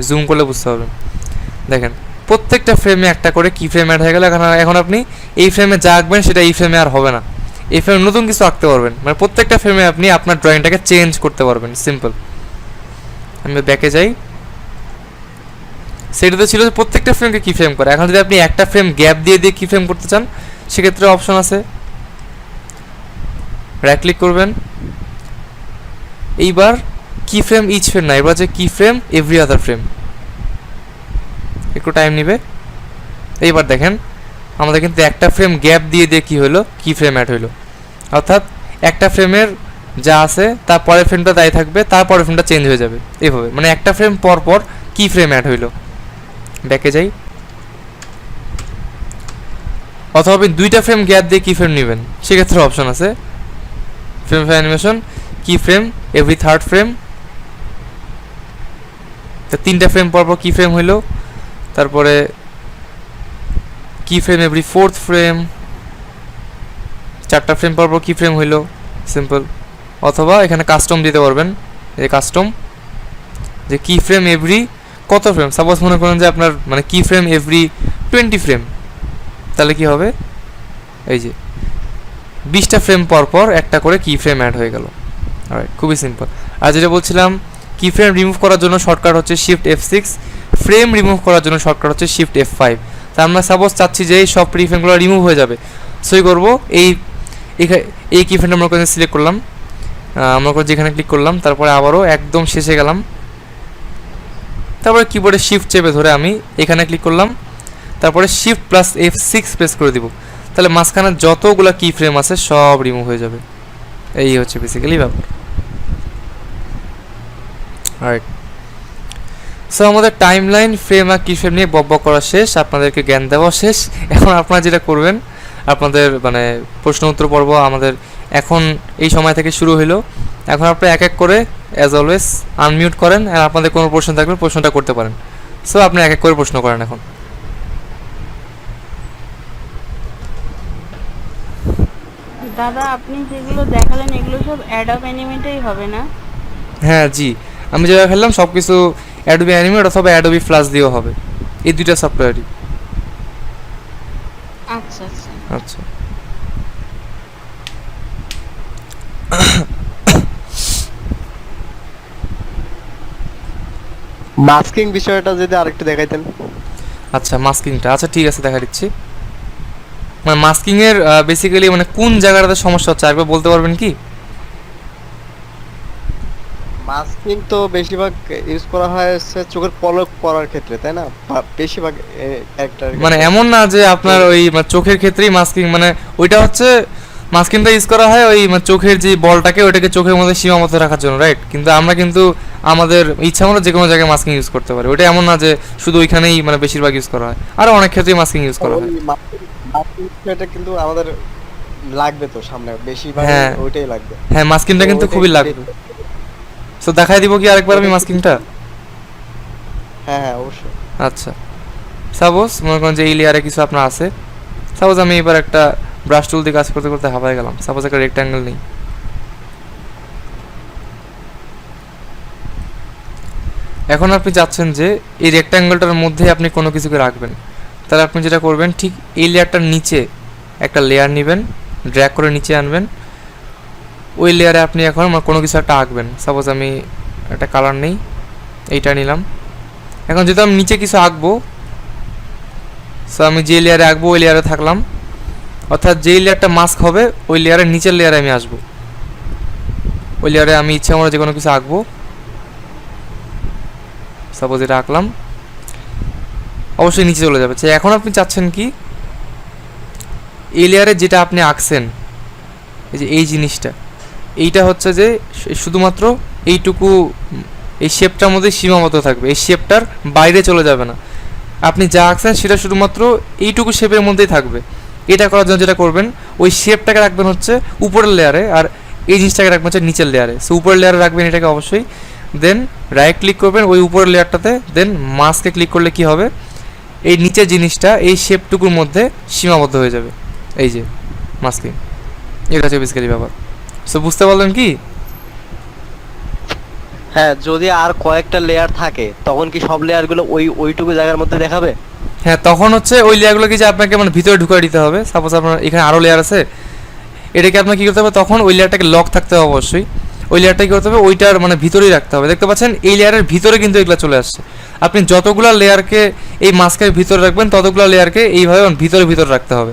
জুম করলে বুঝতে পারবেন। দেখেন প্রত্যেকটা ফ্রেমে একটা করে কি ফ্রেম অ্যাড হয়ে গেল। এখন আপনি এই ফ্রেমে যা আঁকবেন সেটা এই ফ্রেমে আর হবে না, এই ফ্রেমে নতুন কিছু আঁকতে পারবেন। মানে প্রত্যেকটা ফ্রেমে আপনি আপনার ড্রয়িংটাকে চেঞ্জ করতে পারবেন। সিম্পল। আমি ব্যাকে যাই, সেটা তো ছিল যে প্রত্যেকটা ফ্রেমকে কি ফ্রেম করে। এখন যদি আপনি একটা ফ্রেম গ্যাপ দিয়ে দিয়ে কি ফ্রেম করতে চান, সেক্ষেত্রে অপশন আছে, রাইট ক্লিক করবেন। এইবার কি ফ্রেম ইচ ফ্রেম না, এবার যে কি ফ্রেম এভরি আদার ফ্রেম, একটু টাইম নেবে। এইবার দেখেন আমাদের কিন্তু একটা ফ্রেম গ্যাপ দিয়ে দিয়ে কি হলো, কি ফ্রেম অ্যাড হইলো। অর্থাৎ একটা ফ্রেমের যা আছে তার পরের ফ্রেমটা তাই থাকবে, তারপরের ফ্রেমটা চেঞ্জ হয়ে যাবে এইভাবে। মানে একটা ফ্রেম পর পর কি ফ্রেম অ্যাড হইলো। ব্যাকে যাই, অথবা আপনি দুইটা ফ্রেম গ্যাপ দিয়ে কি ফ্রেম নেবেন, সেক্ষেত্রে অপশন আছে, frame animation key frame every third frame. তা তিনটা ফ্রেম পর পর কি ফ্রেম হইলো, তারপরে কি ফ্রেম এভরি ফোর্থ ফ্রেম, চারটা ফ্রেম পর পর কি ফ্রেম হইলো। সিম্পল। অথবা এখানে কাস্টম দিতে পারবেন, এই কাস্টম যে কি ফ্রেম এভরি কত ফ্রেম। সাপোজ মনে করেন যে আপনার মানে কি ফ্রেম এভরি 20 ফ্রেম, তাহলে কি হবে, এই যে 20টা ফ্রেম পর পর একটা করে কি ফ্রেম অ্যাড হয়ে গেল। অলরাইট, খুবই সিম্পল। আর যেটা বলছিলাম, কি ফ্রেম রিমুভ করার জন্য শর্টকাট হচ্ছে শিফট F6, ফ্রেম রিমুভ করার জন্য শর্টকাট হচ্ছে শিফট F5। তা আমরা সাপোজ চাচ্ছি যে এই সব প্রি ফ্রেমগুলো রিমুভ হয়ে যাবে, সই করবো এই কি ফ্রেমটা আমরা ওখানে সিলেক্ট করলাম, আমরা যেখানে ক্লিক করলাম, তারপরে আবারও একদম শেষে গেলাম, তারপরে কিবোর্ডে শিফট চেপে ধরে আমি এখানে ক্লিক করলাম, তারপরে শিফট প্লাস F6 প্রেস করে দিব। তাহলে মাঝখানে যতগুলো কি ফ্রেম আছে সব রিমুভ হয়ে যাবে। এই হচ্ছে বেসিক্যালি ব্যাপার। রাইট, সো আমাদের টাইমলাইন ফ্রেম আর কি ফ্রেম নিয়ে বক করা শেষ, আপনাদেরকে জ্ঞান দেওয়া শেষ। এখন আপনারা যেটা করবেন, আপনাদের মানে প্রশ্ন উত্তর পর্ব আমাদের এখন এই সময় থেকে শুরু হলো। এখন আপনি এক এক করে অ্যাজ অলওয়েজ আনমিউট করেন, আর আপনাদের কোনো প্রশ্ন থাকলে প্রশ্নটা করতে পারেন। সো আপনি এক এক করে প্রশ্ন করেন এখন। দাদা আপনি যেগুলো দেখালেন এগুলো সব অ্যাডব অ্যানিমেটেই হবে না? হ্যাঁ জি, আমি যেটা ফেললাম সব কিছু অ্যাডোবি অ্যানিমেট অথবা অ্যাডোবি ফ্লাশ দিয়েও হবে, এই দুইটা সফটওয়্যারই। আচ্ছা আচ্ছা। আচ্ছা, মাস্কিং বিষয়টা যদি আরেকটু দেখাইতেন। আচ্ছা মাস্কিংটা, আচ্ছা ঠিক আছে দেখা দিচ্ছি। মানে মাস্কিংয়ের বেসিক্যালি মানে কোন জায়গাটাতে সমস্যা হচ্ছে একবার বলতে পারবেন কি? মাস্কিং তো বেশিরভাগ ইউজ করা হয় হচ্ছে চোখের পলক পড়ার ক্ষেত্রে, তাই না? বেশিরভাগ ক্যারেক্টার মানে এমন না যে আপনার ওই মানে চোখের ক্ষেত্রেই মাস্কিং, মানে ওইটা হচ্ছে মাস্কিংটা ইউজ করা হয় ওই মানে চোখের যে বলটাকে ওইটাকে চোখের মধ্যে সীমাবদ্ধ রাখার জন্য, রাইট? কিন্তু আমরা কিন্তু আমাদের ইচ্ছা মতো যে কোনো জায়গায় মাস্কিং ইউজ করতে পারি। ওইটা এমন না যে শুধু ওইখানেই মানে বেশিরভাগ ইউজ করা হয়, আরও অনেক ক্ষেত্রেই মাস্কিং ইউজ করা হয়। মাস্কিং এটা কিন্তু আমাদের লাগবে তো সামনে, বেশিরভাগ হ্যাঁ ওইটাই লাগবে। হ্যাঁ, মাস্কিংটা কিন্তু খুবই লাগবে। সো দেখাই দিব কি আরেকবার আমি মাস্কিংটা? হ্যাঁ হ্যাঁ অবশ্যই। আচ্ছা, সাপোজ মনে করেন যে এই লেয়ারে কিছু আপনার আছে, সাপোজ আমি এবার একটা ব্রাশ টুল দিয়ে কাজ করতে করতে হাঁপায় গেলাম, সাপোজ একটা রেক্ট্যাঙ্গেল নেই। এখন আপনি চাচ্ছেন যে এই রেক্ট্যাঙ্গেলটার মধ্যে আপনি কোনো কিছুকে রাখবেন, তাহলে আপনি যেটা করবেন ঠিক এই লেয়ারটার নিচে একটা লেয়ার নেবেন, ড্র্যাগ করে নিচে আনবেন, ওই লেয়ারে আপনি এখন কোনো কিছু একটা আঁকবেন। সাপোজ আমি একটা কালার নেই, এইটা নিলাম। এখন যেহেতু আমি নিচে কিছু আঁকবো, সো আমি যে লেয়ারে আঁকবো ওই লেয়ারে থাকলাম, অর্থাৎ যেই লেয়ারটা মাস্ক হবে ওই লেয়ারের নিচের লেয়ারে আমি আসবো, ওই লেয়ারে আমি ইচ্ছা মতো যে কোনো কিছু আঁকবো। সাপোজ এটা আঁকলাম, অবশ্যই নিচে চলে যাবে। এখন আপনি চাচ্ছেন কি এই লেয়ারে যেটা আপনি আঁকছেন, এই যে এই জিনিসটা, এইটা হচ্ছে যে শুধুমাত্র এইটুকু এই শেপটার মধ্যে সীমাবদ্ধ থাকবে, এই শেপটার বাইরে চলে যাবে না। আপনি যা আঁকছেন সেটা শুধুমাত্র এইটুকু শেপের মধ্যেই থাকবে। এটা করার জন্য যেটা করবেন, ওই শেপটাকে রাখবেন হচ্ছে উপরের লেয়ারে, আর এই জিনিসটাকে রাখবেন হচ্ছে নিচের লেয়ারে। সো উপরের লেয়ারে রাখবেন এটাকে অবশ্যই, দেন রাইট ক্লিক করবেন ওই উপরের লেয়ারটাতে, দেন মাস্কে ক্লিক করলে কি হবে, এই নিচের জিনিসটা এই শেপটুকুর মধ্যে সীমাবদ্ধ হয়ে যাবে। এই যে মাস্কিং, এটা হচ্ছে বেসিক্যালি ব্যাপার। সো বুঝতে পারলেন কি? হ্যাঁ, যদি আর কয়েকটা লেয়ার থাকে তখন কি সব লেয়ার গুলো ওইটুকু জায়গার মধ্যে দেখাবে? হ্যাঁ, তখন হচ্ছে ওই লেয়ারগুলোকে যে আপনাকে মানে ভিতরে ঢুকিয়ে দিতে হবে। সাপোজ আপনার এখানে আরও লেয়ার আছে, এটাকে আপনার কী করতে হবে, তখন ওই লেয়ারটাকে লক থাকতে হবে অবশ্যই। ওই লেয়ারটা কী করতে হবে, ওইটার মানে ভিতরেই রাখতে হবে। দেখতে পাচ্ছেন এই লেয়ারের ভিতরে কিন্তু এগুলো চলে আসছে। আপনি যতগুলো লেয়ারকে এই মাস্কের ভিতরে রাখবেন ততগুলো লেয়ারকে এইভাবে ভিতরে ভিতরে রাখতে হবে,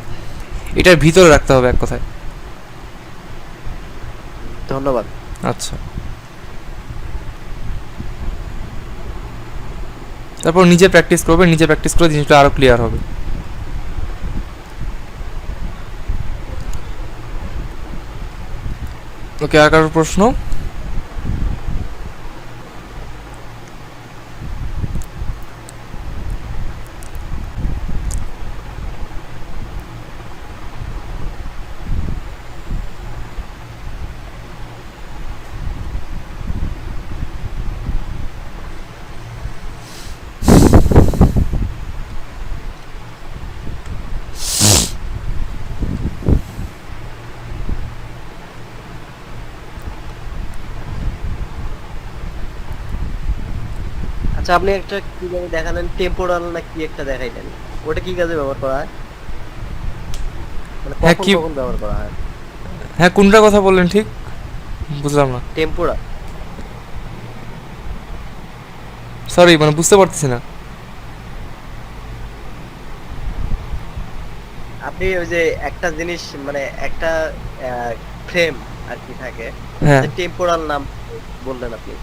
এটার ভিতরে রাখতে হবে এক কথায়। ধন্যবাদ। আচ্ছা, তারপর নিজে প্র্যাকটিস করবে, নিজে প্র্যাকটিস করে জিনিসটা আরও ক্লিয়ার হবে। ওকে, আর কারোর প্রশ্ন? আচ্ছা, আপনি একটা কি জানি দেখালেন, টেম্পোরাল না কি একটা দেখাইলেন, ওটা কি কাজে ব্যবহার করা হয়? মানে হ্যাঁ, কখন কি? কখন ব্যবহার করা হয়? হ্যাঁ, কোনটার কথা বললেন ঠিক বুঝলাম না। টেম্পোরাল। সরি, মানে বুঝতে পারতেছি না। আপনি ওই যে একটা জিনিস মানে একটা ফ্রেম আর কি থাকে, হ্যাঁ, টেম্পোরাল নাম বললেন আপনি,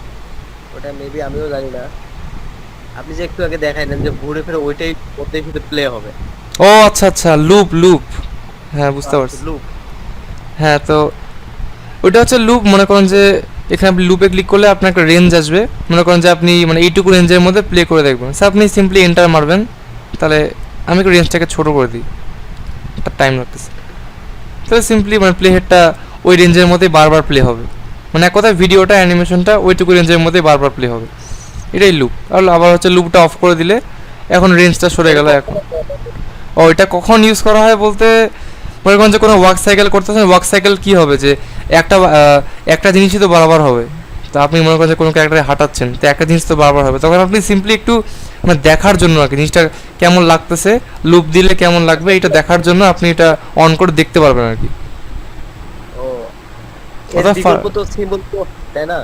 ওটা মেবি আমিও জানি না। আপনি যে একটু আগে দেখাইলেন যে ঘুরে ফিরে ওইটাই ওতেই শুধু প্লে হবে। ও আচ্ছা আচ্ছা, লুপ লুপ, হ্যাঁ বুঝতে পারছি। লুপ। হ্যাঁ, তো ওইটা হচ্ছে লুপ। মনে করেন যে এখানে আপনি লুপে ক্লিক করলে আপনার একটা রেঞ্জ আসবে। মনে করেন যে আপনি মানে এইটুকু রেঞ্জের মধ্যে প্লে করে দেখবেন, স্যার আপনি সিম্পলি এন্টার মারবেন। তাহলে আমি একটু রেঞ্জটাকে ছোটো করে দিই, একটা টাইম লাগতেছে। তাহলে সিম্পলি মানে প্লে হেডটা ওই রেঞ্জের মধ্যেই বারবার প্লে হবে। মানে এক কথায় ভিডিওটা অ্যানিমেশনটা ওইটুকু রেঞ্জের মধ্যেই বারবার প্লে হবে, এটাই লুপ। আর আবার হচ্ছে লুপটা অফ করে দিলে এখন রেঞ্জটা সরে গেল। এখন ও, এটা কখন ইউজ করা হয় বলতে, মনে করেন যে কোনো ওয়ার্ক সাইকেল করতেছেন, ওয়ার্ক সাইকেল কী হবে যে একটা জিনিসই তো বারবার হবে। তো আপনি মনে করেন যে কোনো ক্যারেক্টারে হাঁটাচ্ছেন, তো একটা জিনিস তো বারবার হবে, তখন আপনি সিম্পলি একটু মানে দেখার জন্য আর কি জিনিসটা কেমন লাগতেছে, লুপ দিলে কেমন লাগবে এটা দেখার জন্য আপনি এটা অন করে দেখতে পারবেন আর কি। ও, ওটা এর বিকল্প তো সিম্বল তো, তাই না?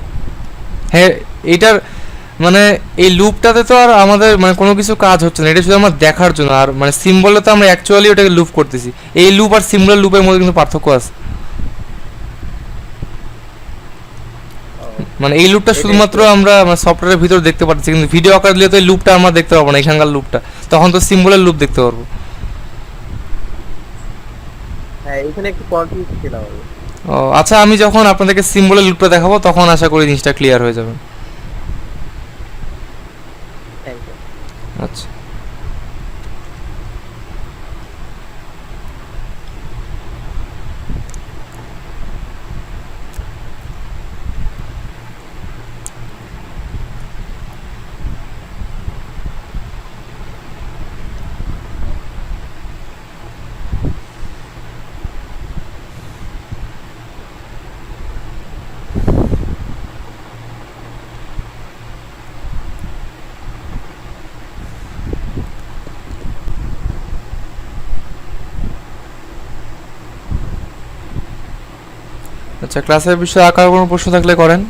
হ্যাঁ, এইটার মানে এই লুপটাতে তো আর আমাদের মানে কোনো কিছু কাজ হচ্ছে না, এটা শুধু আমার দেখার জন্য। আর মানে সিম্বলে তো আমরা অ্যাকচুয়ালি ওটাকে লুপ করতেছি। এই লুপ আর সিম্বলের লুপের মধ্যে কিন্তু পার্থক্য আছে। ও, মানে এই লুপটা এটাই শুধুমাত্র তো। আমরা মানে সফটওয়্যারের ভিতর দেখতে পাচ্ছি, কিন্তু ভিডিও আকার দিলে তো এই লুপটা আমরা দেখতে পাবো না, এখানকার লুপটা। তখন তো সিম্বলের লুপ দেখতে পারবো। হ্যাঁ, এখানে একটু কনফিউজ ছিলাম আমি। ও আচ্ছা, আমি যখন আপনাদেরকে সিম্বলের লুপটা দেখাবো তখন আশা করি জিনিসটা ক্লিয়ার হয়ে যাবে। Thank you. আচ্ছা, আচ্ছা, ক্লাসের বিষয়ে আঁকার কোনো প্রশ্ন থাকলে করেন।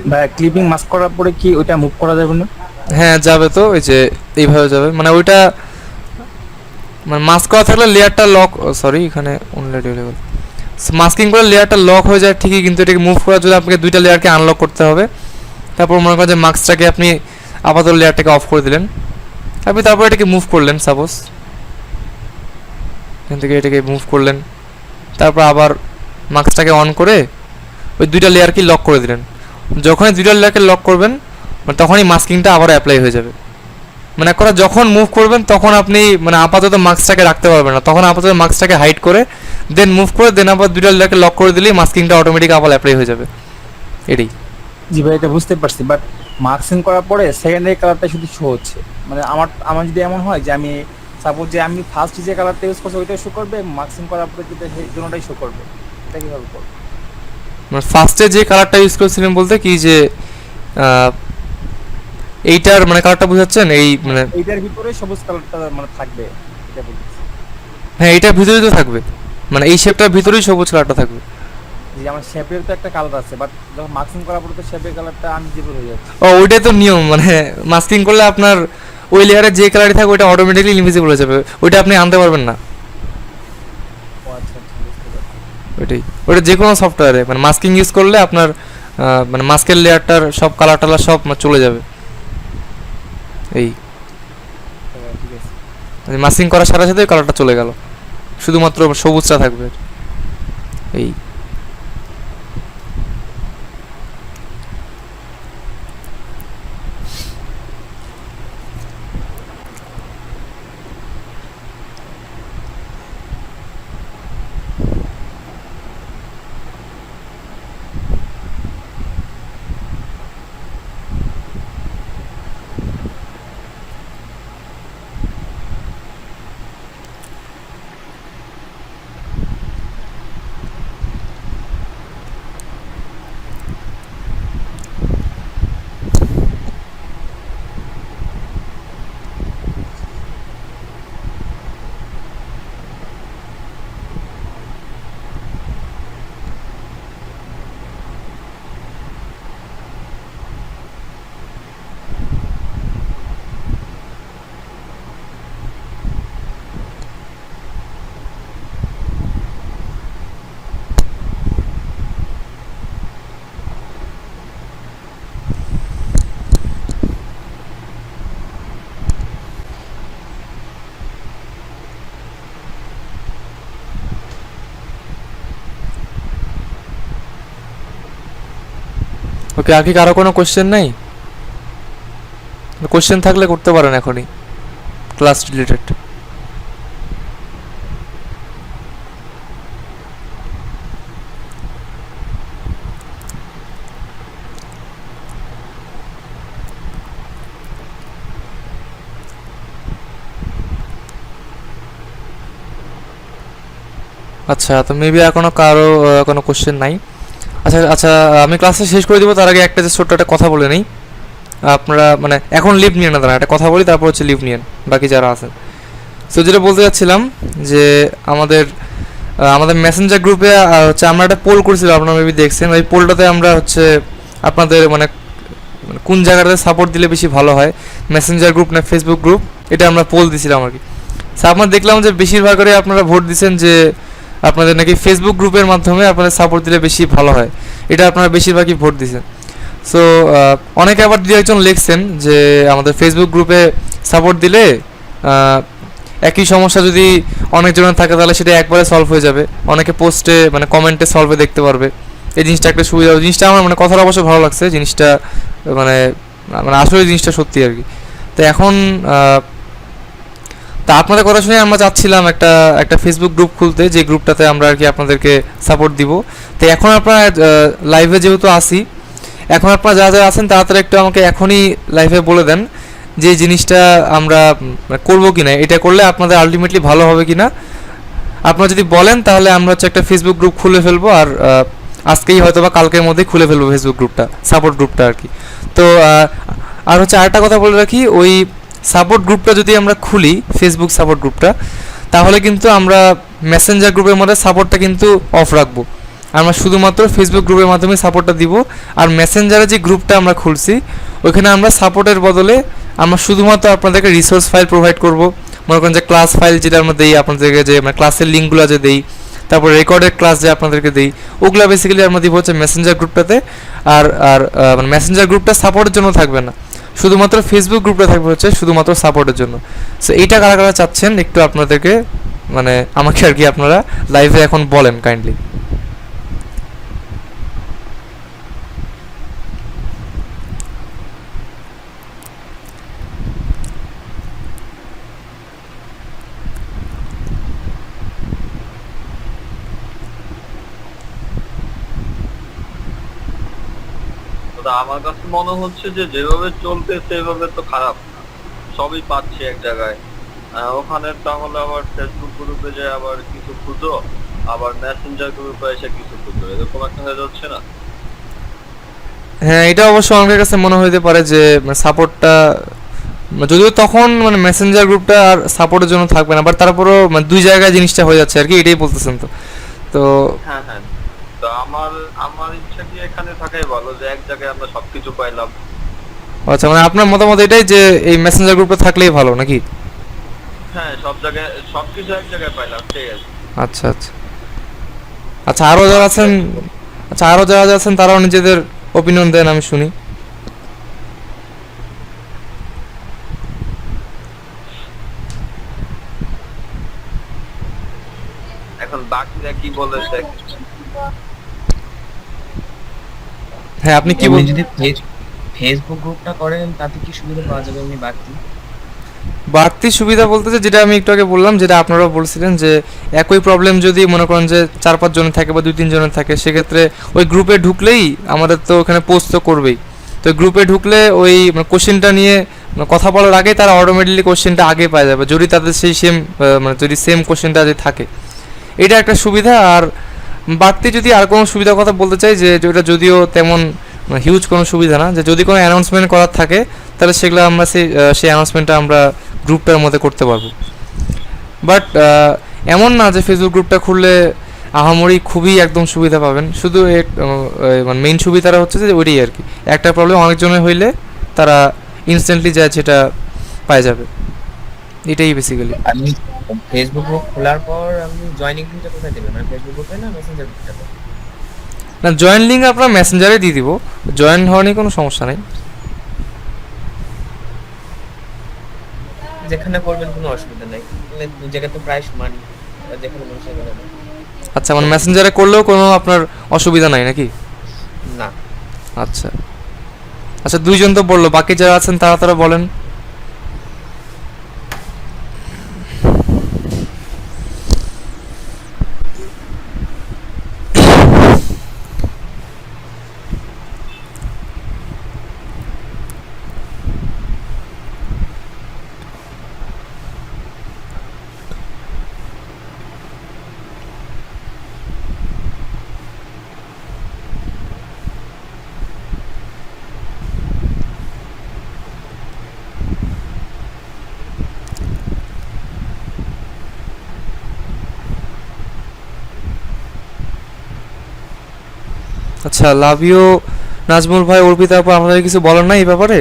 ভাই ক্লিপিং মাস্ক করার পরে কি ওইটা মুভ করা যাবে না? হ্যাঁ যাবে তো, ওই যে এইভাবে যাবে। মানে ওইটা মানে মাস্ক করা থাকলে লেয়ারটা লক, সরি এখানে অলরেডি লেভেল মাস্কিং করে লেয়ারটা লক হয়ে যায় ঠিকই, কিন্তু এটাকে মুভ করার জন্য আপনাকে দুইটা লেয়ারকে আনলক করতে হবে। তারপর মনে করেন যে মাস্কটাকে আপনি আপাতত লেয়ারটাকে অফ করে দিলেন, আপনি তারপর এটাকে মুভ করলেন, সাপোজ এখান থেকে এটাকে মুভ করলেন, তারপর আবার মাস্কটাকে অন করে ওই দুইটা লেয়ারকে লক করে দিলেন। যখনই দুইটা লেয়ারকে লক করবেন মানে তখনই মাস্কিংটা আবার অ্যাপ্লাই হয়ে যাবে। মানে একটা যখন মুভ করবেন তখন আপনি মানে আপাতত মাস্কটাকে রাখতে পারবেন না, তখন আপাতত মাস্কটাকে হাইড করে দেন মুভ করে দেন আবার দুইটা লেয়ারকে লক করে দিলেই মাস্কিংটা অটোমেটিক আবার অ্যাপ্লাই হয়ে যাবে, এটাই। জি ভাই, এটা বুঝতে পারছি, বাট মার্কসিং করার পরে সেকেন্ডারি কালারটা শুধু শো হচ্ছে। মানে আমার যদি এমন হয় যে আমি সাপোজ যে আমি ফার্স্ট যে কালারটা ইউজ করছি ওইটাই শো করবে, মার্কসিং করার পরে যেটা সেই জন্যটাই শো করবে, এটা কিভাবে করবো? মানে ফার্স্টে যে কালারটা ইউজ করেছিলেন বলতে কি যে আহ, এইটার মানে কালারটা বুঝাচ্ছেন এই মানে এইটার ভিতরে সবুজ কালারটা মানে থাকবে, এটা বলতেছি। হ্যাঁ এইটার ভিতরেই তো থাকবে, মানে এই শেপটার ভিতরেই সবুজ কালারটা থাকবে। যে আমার শেপের তো একটা কালার আছে, বাট যখন মার্কিং করার পরে তো শেপের কালারটা আনভিজিবল হয়ে যাচ্ছে। ও ওইটাই তো নিয়ম, মানে মাস্কিং করলে আপনার ওই লেয়ারে যে কালারই থাকবে ওইটা অটোমেটিকলি ইনভিজিবল হয়ে যাবে, ওইটা আপনি আনতে পারবেন না। ও আচ্ছা আচ্ছা, বুঝতে পারছি। ওইটাই, ওটা যে কোনো সফটওয়্যারে মানে মাস্কিং ইউজ করলে আপনার মানে মাস্কের লেয়ারটার সব কালার টালার সব চলে যাবে। এই ঠিক আছে। মাস্কিং করার সাথে সাথে কালারটা চলে গেল, শুধুমাত্র সবুজটা থাকবে। এই ওকে, আর কি কারো কোনো কোশ্চেন নেই? কোশ্চেন থাকলে করতে পারেন এখনই, ক্লাস রিলেটেড। আচ্ছা, তো মেবি এখনো কারো কোনো কোশ্চেন নাই। আচ্ছা আচ্ছা, আমি ক্লাসটা শেষ করে দিব, তার আগে একটা যে ছোট্ট একটা কথা বলে নেই। আপনারা মানে এখন লিভ নিয়ে না, দাঁড়া একটা কথা বলি, তারপর হচ্ছে লিভ নিয়েন বাকি যারা আছেন। সো যেটা বলতে যাচ্ছিলাম যে আমাদের আমাদের মেসেঞ্জার গ্রুপে হচ্ছে আমরা একটা পোল করেছিলাম, আপনারা মেবি দেখছেন। ওই পোলটাতে আমরা হচ্ছে আপনাদের মানে কোন জায়গাটাতে সাপোর্ট দিলে বেশি ভালো হয়, মেসেঞ্জার গ্রুপ না ফেসবুক গ্রুপ, এটা আমরা পোল দিছিলাম আর কি। সো আমরা দেখলাম যে বেশিরভাগই আপনারা ভোট দিচ্ছেন যে আপনাদের নাকি ফেসবুক গ্রুপের মাধ্যমে আপনাদের সাপোর্ট দিলে বেশি ভালো হয়, এটা আপনারা বেশিরভাগই ভোট দিচ্ছেন। সো অনেকে আবার দু একজন লিখছেন যে আমাদের ফেসবুক গ্রুপে সাপোর্ট দিলে একই সমস্যা যদি অনেকজনের থাকে তাহলে সেটা একবারে সলভ হয়ে যাবে, অনেকে পোস্টে মানে কমেন্টে সলভে দেখতে পারবে। এই জিনিসটা একটা সুবিধা, জিনিসটা আমার মানে কথাটা অবশ্য ভালো লাগছে, জিনিসটা মানে মানে আসলে জিনিসটা সত্যি আর কি। তো এখন তা আপনাদের কথা শুনে আমরা চাচ্ছিলাম একটা একটা ফেসবুক গ্রুপ খুলতে, যে গ্রুপটাতে আমরা আর কি আপনাদেরকে সাপোর্ট দিব। তো এখন আপনারা লাইভে যেহেতু আসি, এখন আপনারা যারা যারা আছেন তাড়াতাড়ি একটু আমাকে এখনই লাইভে বলে দেন যে জিনিসটা আমরা করবো কিনা, এটা করলে আপনাদের আলটিমেটলি ভালো হবে কিনা। আপনারা যদি বলেন তাহলে আমরা হচ্ছে একটা ফেসবুক গ্রুপ খুলে ফেলবো, আর আজকেই হয়তো বা কালকের মধ্যেই খুলে ফেলবো ফেসবুক গ্রুপটা, সাপোর্ট গ্রুপটা আর কি। তো আর হচ্ছে আরেকটা কথা বলে রাখি, ওই সাপোর্ট গ্রুপটা যদি আমরা খুলি, ফেসবুক সাপোর্ট গ্রুপটা, তাহলে কিন্তু আমরা মেসেঞ্জার গ্রুপের মধ্যে সাপোর্টটা কিন্তু অফ রাখবো, আমরা শুধুমাত্র ফেসবুক গ্রুপের মাধ্যমে সাপোর্টটা দিব। আর মেসেঞ্জারে যে গ্রুপটা আমরা খুলছি ওইখানে আমরা সাপোর্টের বদলে আমরা শুধুমাত্র আপনাদেরকে রিসোর্স ফাইল প্রোভাইড করব। মনে করেন যে ক্লাস ফাইল যেটা আমরা দিই আপনাদেরকে, যে মানে ক্লাসের লিঙ্কগুলো যে দিই, তারপর রেকর্ডেড ক্লাস যে আপনাদেরকে দিই, ওগুলো বেসিক্যালি আমরা দিব হচ্ছে মেসেঞ্জার গ্রুপটাতে। আর আর মানে মেসেঞ্জার গ্রুপটা সাপোর্টের জন্য থাকবে না, শুধুমাত্র ফেসবুক গ্রুপটা থাকবে হচ্ছে শুধুমাত্র সাপোর্টের জন্য। সো এইটা কারা কারা চাচ্ছেন একটু আপনাদেরকে মানে আমাকে আর কি আপনারা লাইভে এখন বলেন কাইন্ডলি। তো আমার কাছে মনে হচ্ছে যে যেভাবে চলতে সেভাবে তো খারাপ না, সবই পাচ্ছি এক জায়গায়। ওখানে তাহলে আবার ফেসবুক গ্রুপে যে আবার কিছু খুঁজো, আবার মেসেঞ্জার গ্রুপে এসে কিছু করবে, এরকম একটা হয়ে যাচ্ছে না? হ্যাঁ, এটা অবশ্য অনেকের কাছে মনে হইতে পারে যে সাপোর্টটা, যদিও তখন মানে মেসেঞ্জার গ্রুপটা আর সাপোর্টের জন্য থাকবে না, বাট তারপরও মানে দুই জায়গায় জিনিসটা হয়ে যাচ্ছে আর কি, এটাই বলতেছেন। তো তো হ্যাঁ হ্যাঁ, তো আমার আমার ইচ্ছা কি এখানে থাকাই ভালো, যে এক জায়গায় আমরা সবকিছু পাইলাম। আচ্ছা, মানে আপনার মতামত এটাই যে এই মেসেঞ্জার গ্রুপে থাকলেই ভালো নাকি? হ্যাঁ, সব জায়গায় সবকিছু এক জায়গায় পাইলাম, ঠিক আছে। আচ্ছা আচ্ছা আচ্ছা, আরও যারা আছেন, আচ্ছা আরও যারা আছেন তারাও নিজেদের ওপিনিয়ন দেন, আমি শুনি। এখন বাকিরা কি বলে দেখ। হ্যাঁ, আপনি কি এমনি বল যদি ফেসবুক গ্রুপটা করেন তাতে কি সুবিধা পাওয়া যাবে এমনি বাড়তি? বাড়তি সুবিধা বলতে যেটা আমি একটু আগে বললাম, যেটা আপনারাও বলছিলেন, যে একই প্রবলেম যদি মনে করেন যে 4-5 জনের থাকে বা 2-3 জনের থাকে, সেক্ষেত্রে ওই গ্রুপে ঢুকলেই আমাদের তো ওখানে পোস্ট তো করবেই। তো গ্রুপে ঢুকলে ওই কোশ্চেনটা নিয়ে কথা বলার আগে তারা অটোমেটিকলি কোশ্চেনটা আগে পাওয়া যাবে, যদি তাদের সেই সেম মানে যদি সেম কোশ্চেনটা যদি থাকে। এটা একটা সুবিধা। আর বাড়তি যদি আর কোনো সুবিধার কথা বলতে চাই, যে যেটা যদিও তেমন হিউজ কোনো সুবিধা না, যে যদি কোনো অ্যানাউন্সমেন্ট করার থাকে তাহলে সেগুলো আমরা সেই অ্যানাউন্সমেন্টটা আমরা গ্রুপটার মধ্যে করতে পারবো। বাট এমন না যে ফেসবুক গ্রুপটা খুললে আহামরি খুবই একদম সুবিধা পাবেন। শুধু মানে মেইন সুবিধাটা হচ্ছে যে ওইটাই আর কি, একটা প্রবলেম অনেকজনের হইলে তারা ইনস্ট্যান্টলি যায় সেটা পাওয়া যাবে, এটাই বেসিক্যালি। আমি ফেসবুক গ্রুপ খোলার পর আমি জয়েনিং লিংকটা কোথায় দেবেন, মানে ফেসবুক গ্রুপে না মেসেঞ্জার গ্রুপটাতে? না, জয়েন লিঙ্ক আপনার মেসেঞ্জারে দিয়ে দিব, জয়েন হওয়া নিয়ে কোনো সমস্যা নেই। যেখানে করবেন কোনো অসুবিধা নাই, মানে দুই জায়গায় তো প্রায় সমান, যেখানে মন সেখানে যাবেন। আচ্ছা, মানে মেসেঞ্জারে করলেও কোনো আপনার অসুবিধা নাই নাকি? না, আচ্ছা আচ্ছা, দুইজন তো বললো, বাকি যারা আছেন তারা তারা বলেন। আচ্ছা, লাভ ইউ নাজমুল ভাই, অর্পিতা আপু, আপনাদের কিছু বলার নাই এই ব্যাপারে?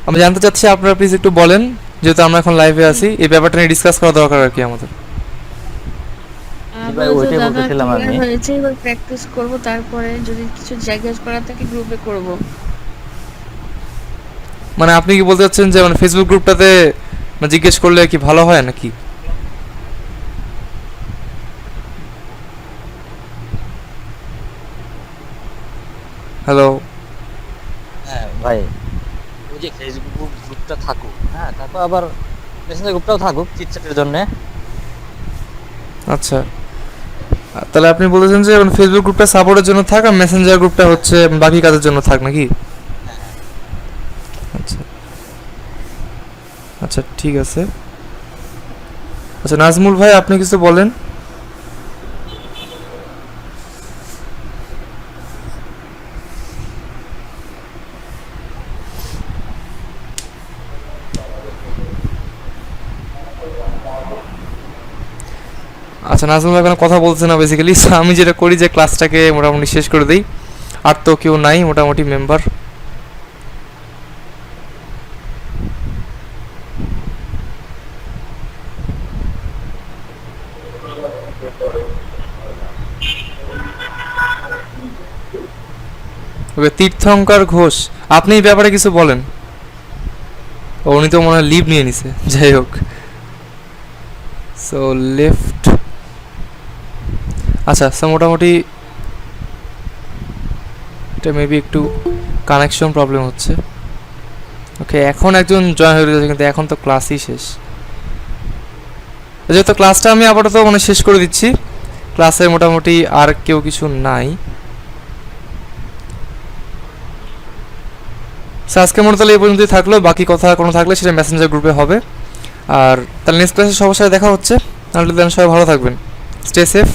আমি জানতে চাচ্ছি, আপনারা প্লিজ একটু বলেন, যেহেতু আমরা এখন লাইভে আছি, এই ব্যাপারটা নিয়ে ডিসকাস করা দরকার আর কি আমাদের। ভাই ওইটাই বলতেছিলাম আমি, হয়েছে এবার প্র্যাকটিস করব, তারপরে যদি কিছু জিজ্ঞেস করার থাকে গ্রুপে করব। মানে আপনি কি বলতে চাচ্ছেন যে মানে ফেসবুক গ্রুপটাতে জিজ্ঞেস করলে কি ভালো হয় নাকি? হ্যালো, হ্যাঁ ভাই, ওই যে ফেসবুক গ্রুপটা থাকুক, হ্যাঁ, তারপর আবার মেসেঞ্জার গ্রুপটাও থাকুক চিটচ্যাটের জন্য। আচ্ছা, তাহলে আপনি বলেছেন যে মানে ফেসবুক গ্রুপটা সাপোর্টের জন্য থাক, আর মেসেঞ্জার গ্রুপটা হচ্ছে বাকি কাজের জন্য থাক নাকি? আচ্ছা আচ্ছা, ঠিক আছে। আচ্ছা, নাজমুল ভাই আপনি কিছু বলেন। আচ্ছা, নাজমুল ভাই কোনো কথা বলছে না বেসিক্যালি। আমি যেটা করি যে ক্লাসটাকে মোটামুটি শেষ করে দিই, আর তো কেউ নাই মোটামুটি মেম্বার। তীর্থঙ্কর ঘোষ, আপনি এই ব্যাপারে কিছু বলেন। উনি তো মনে হয় লিভ নিয়ে নিছে, যাই হোক। So left. আচ্ছা, সো মোটামুটি এটা মেবি একটু কানেকশন প্রবলেম হচ্ছে। ওকে, এখন একজন জয়েন হয়ে গেছে, কিন্তু এখন তো ক্লাসই শেষ। যেহেতু ক্লাসটা আমি আপাতত মানে শেষ করে দিচ্ছি, ক্লাসে মোটামুটি আর কেউ কিছু নাই। আজকে মনে তাহলে এই পর্যন্তই থাকলো, বাকি কথা কোনো থাকলে সেটা মেসেঞ্জার গ্রুপে হবে। আর তাহলে নেক্সট ক্লাসে সবার সাথে দেখা হচ্ছে। তাহলে দেন সবাই ভালো থাকবেন, স্টে সেফ।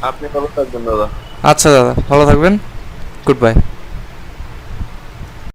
আপনি ভালো থাকবেন দাদা। আচ্ছা দাদা, ভালো থাকবেন, গুড বাই।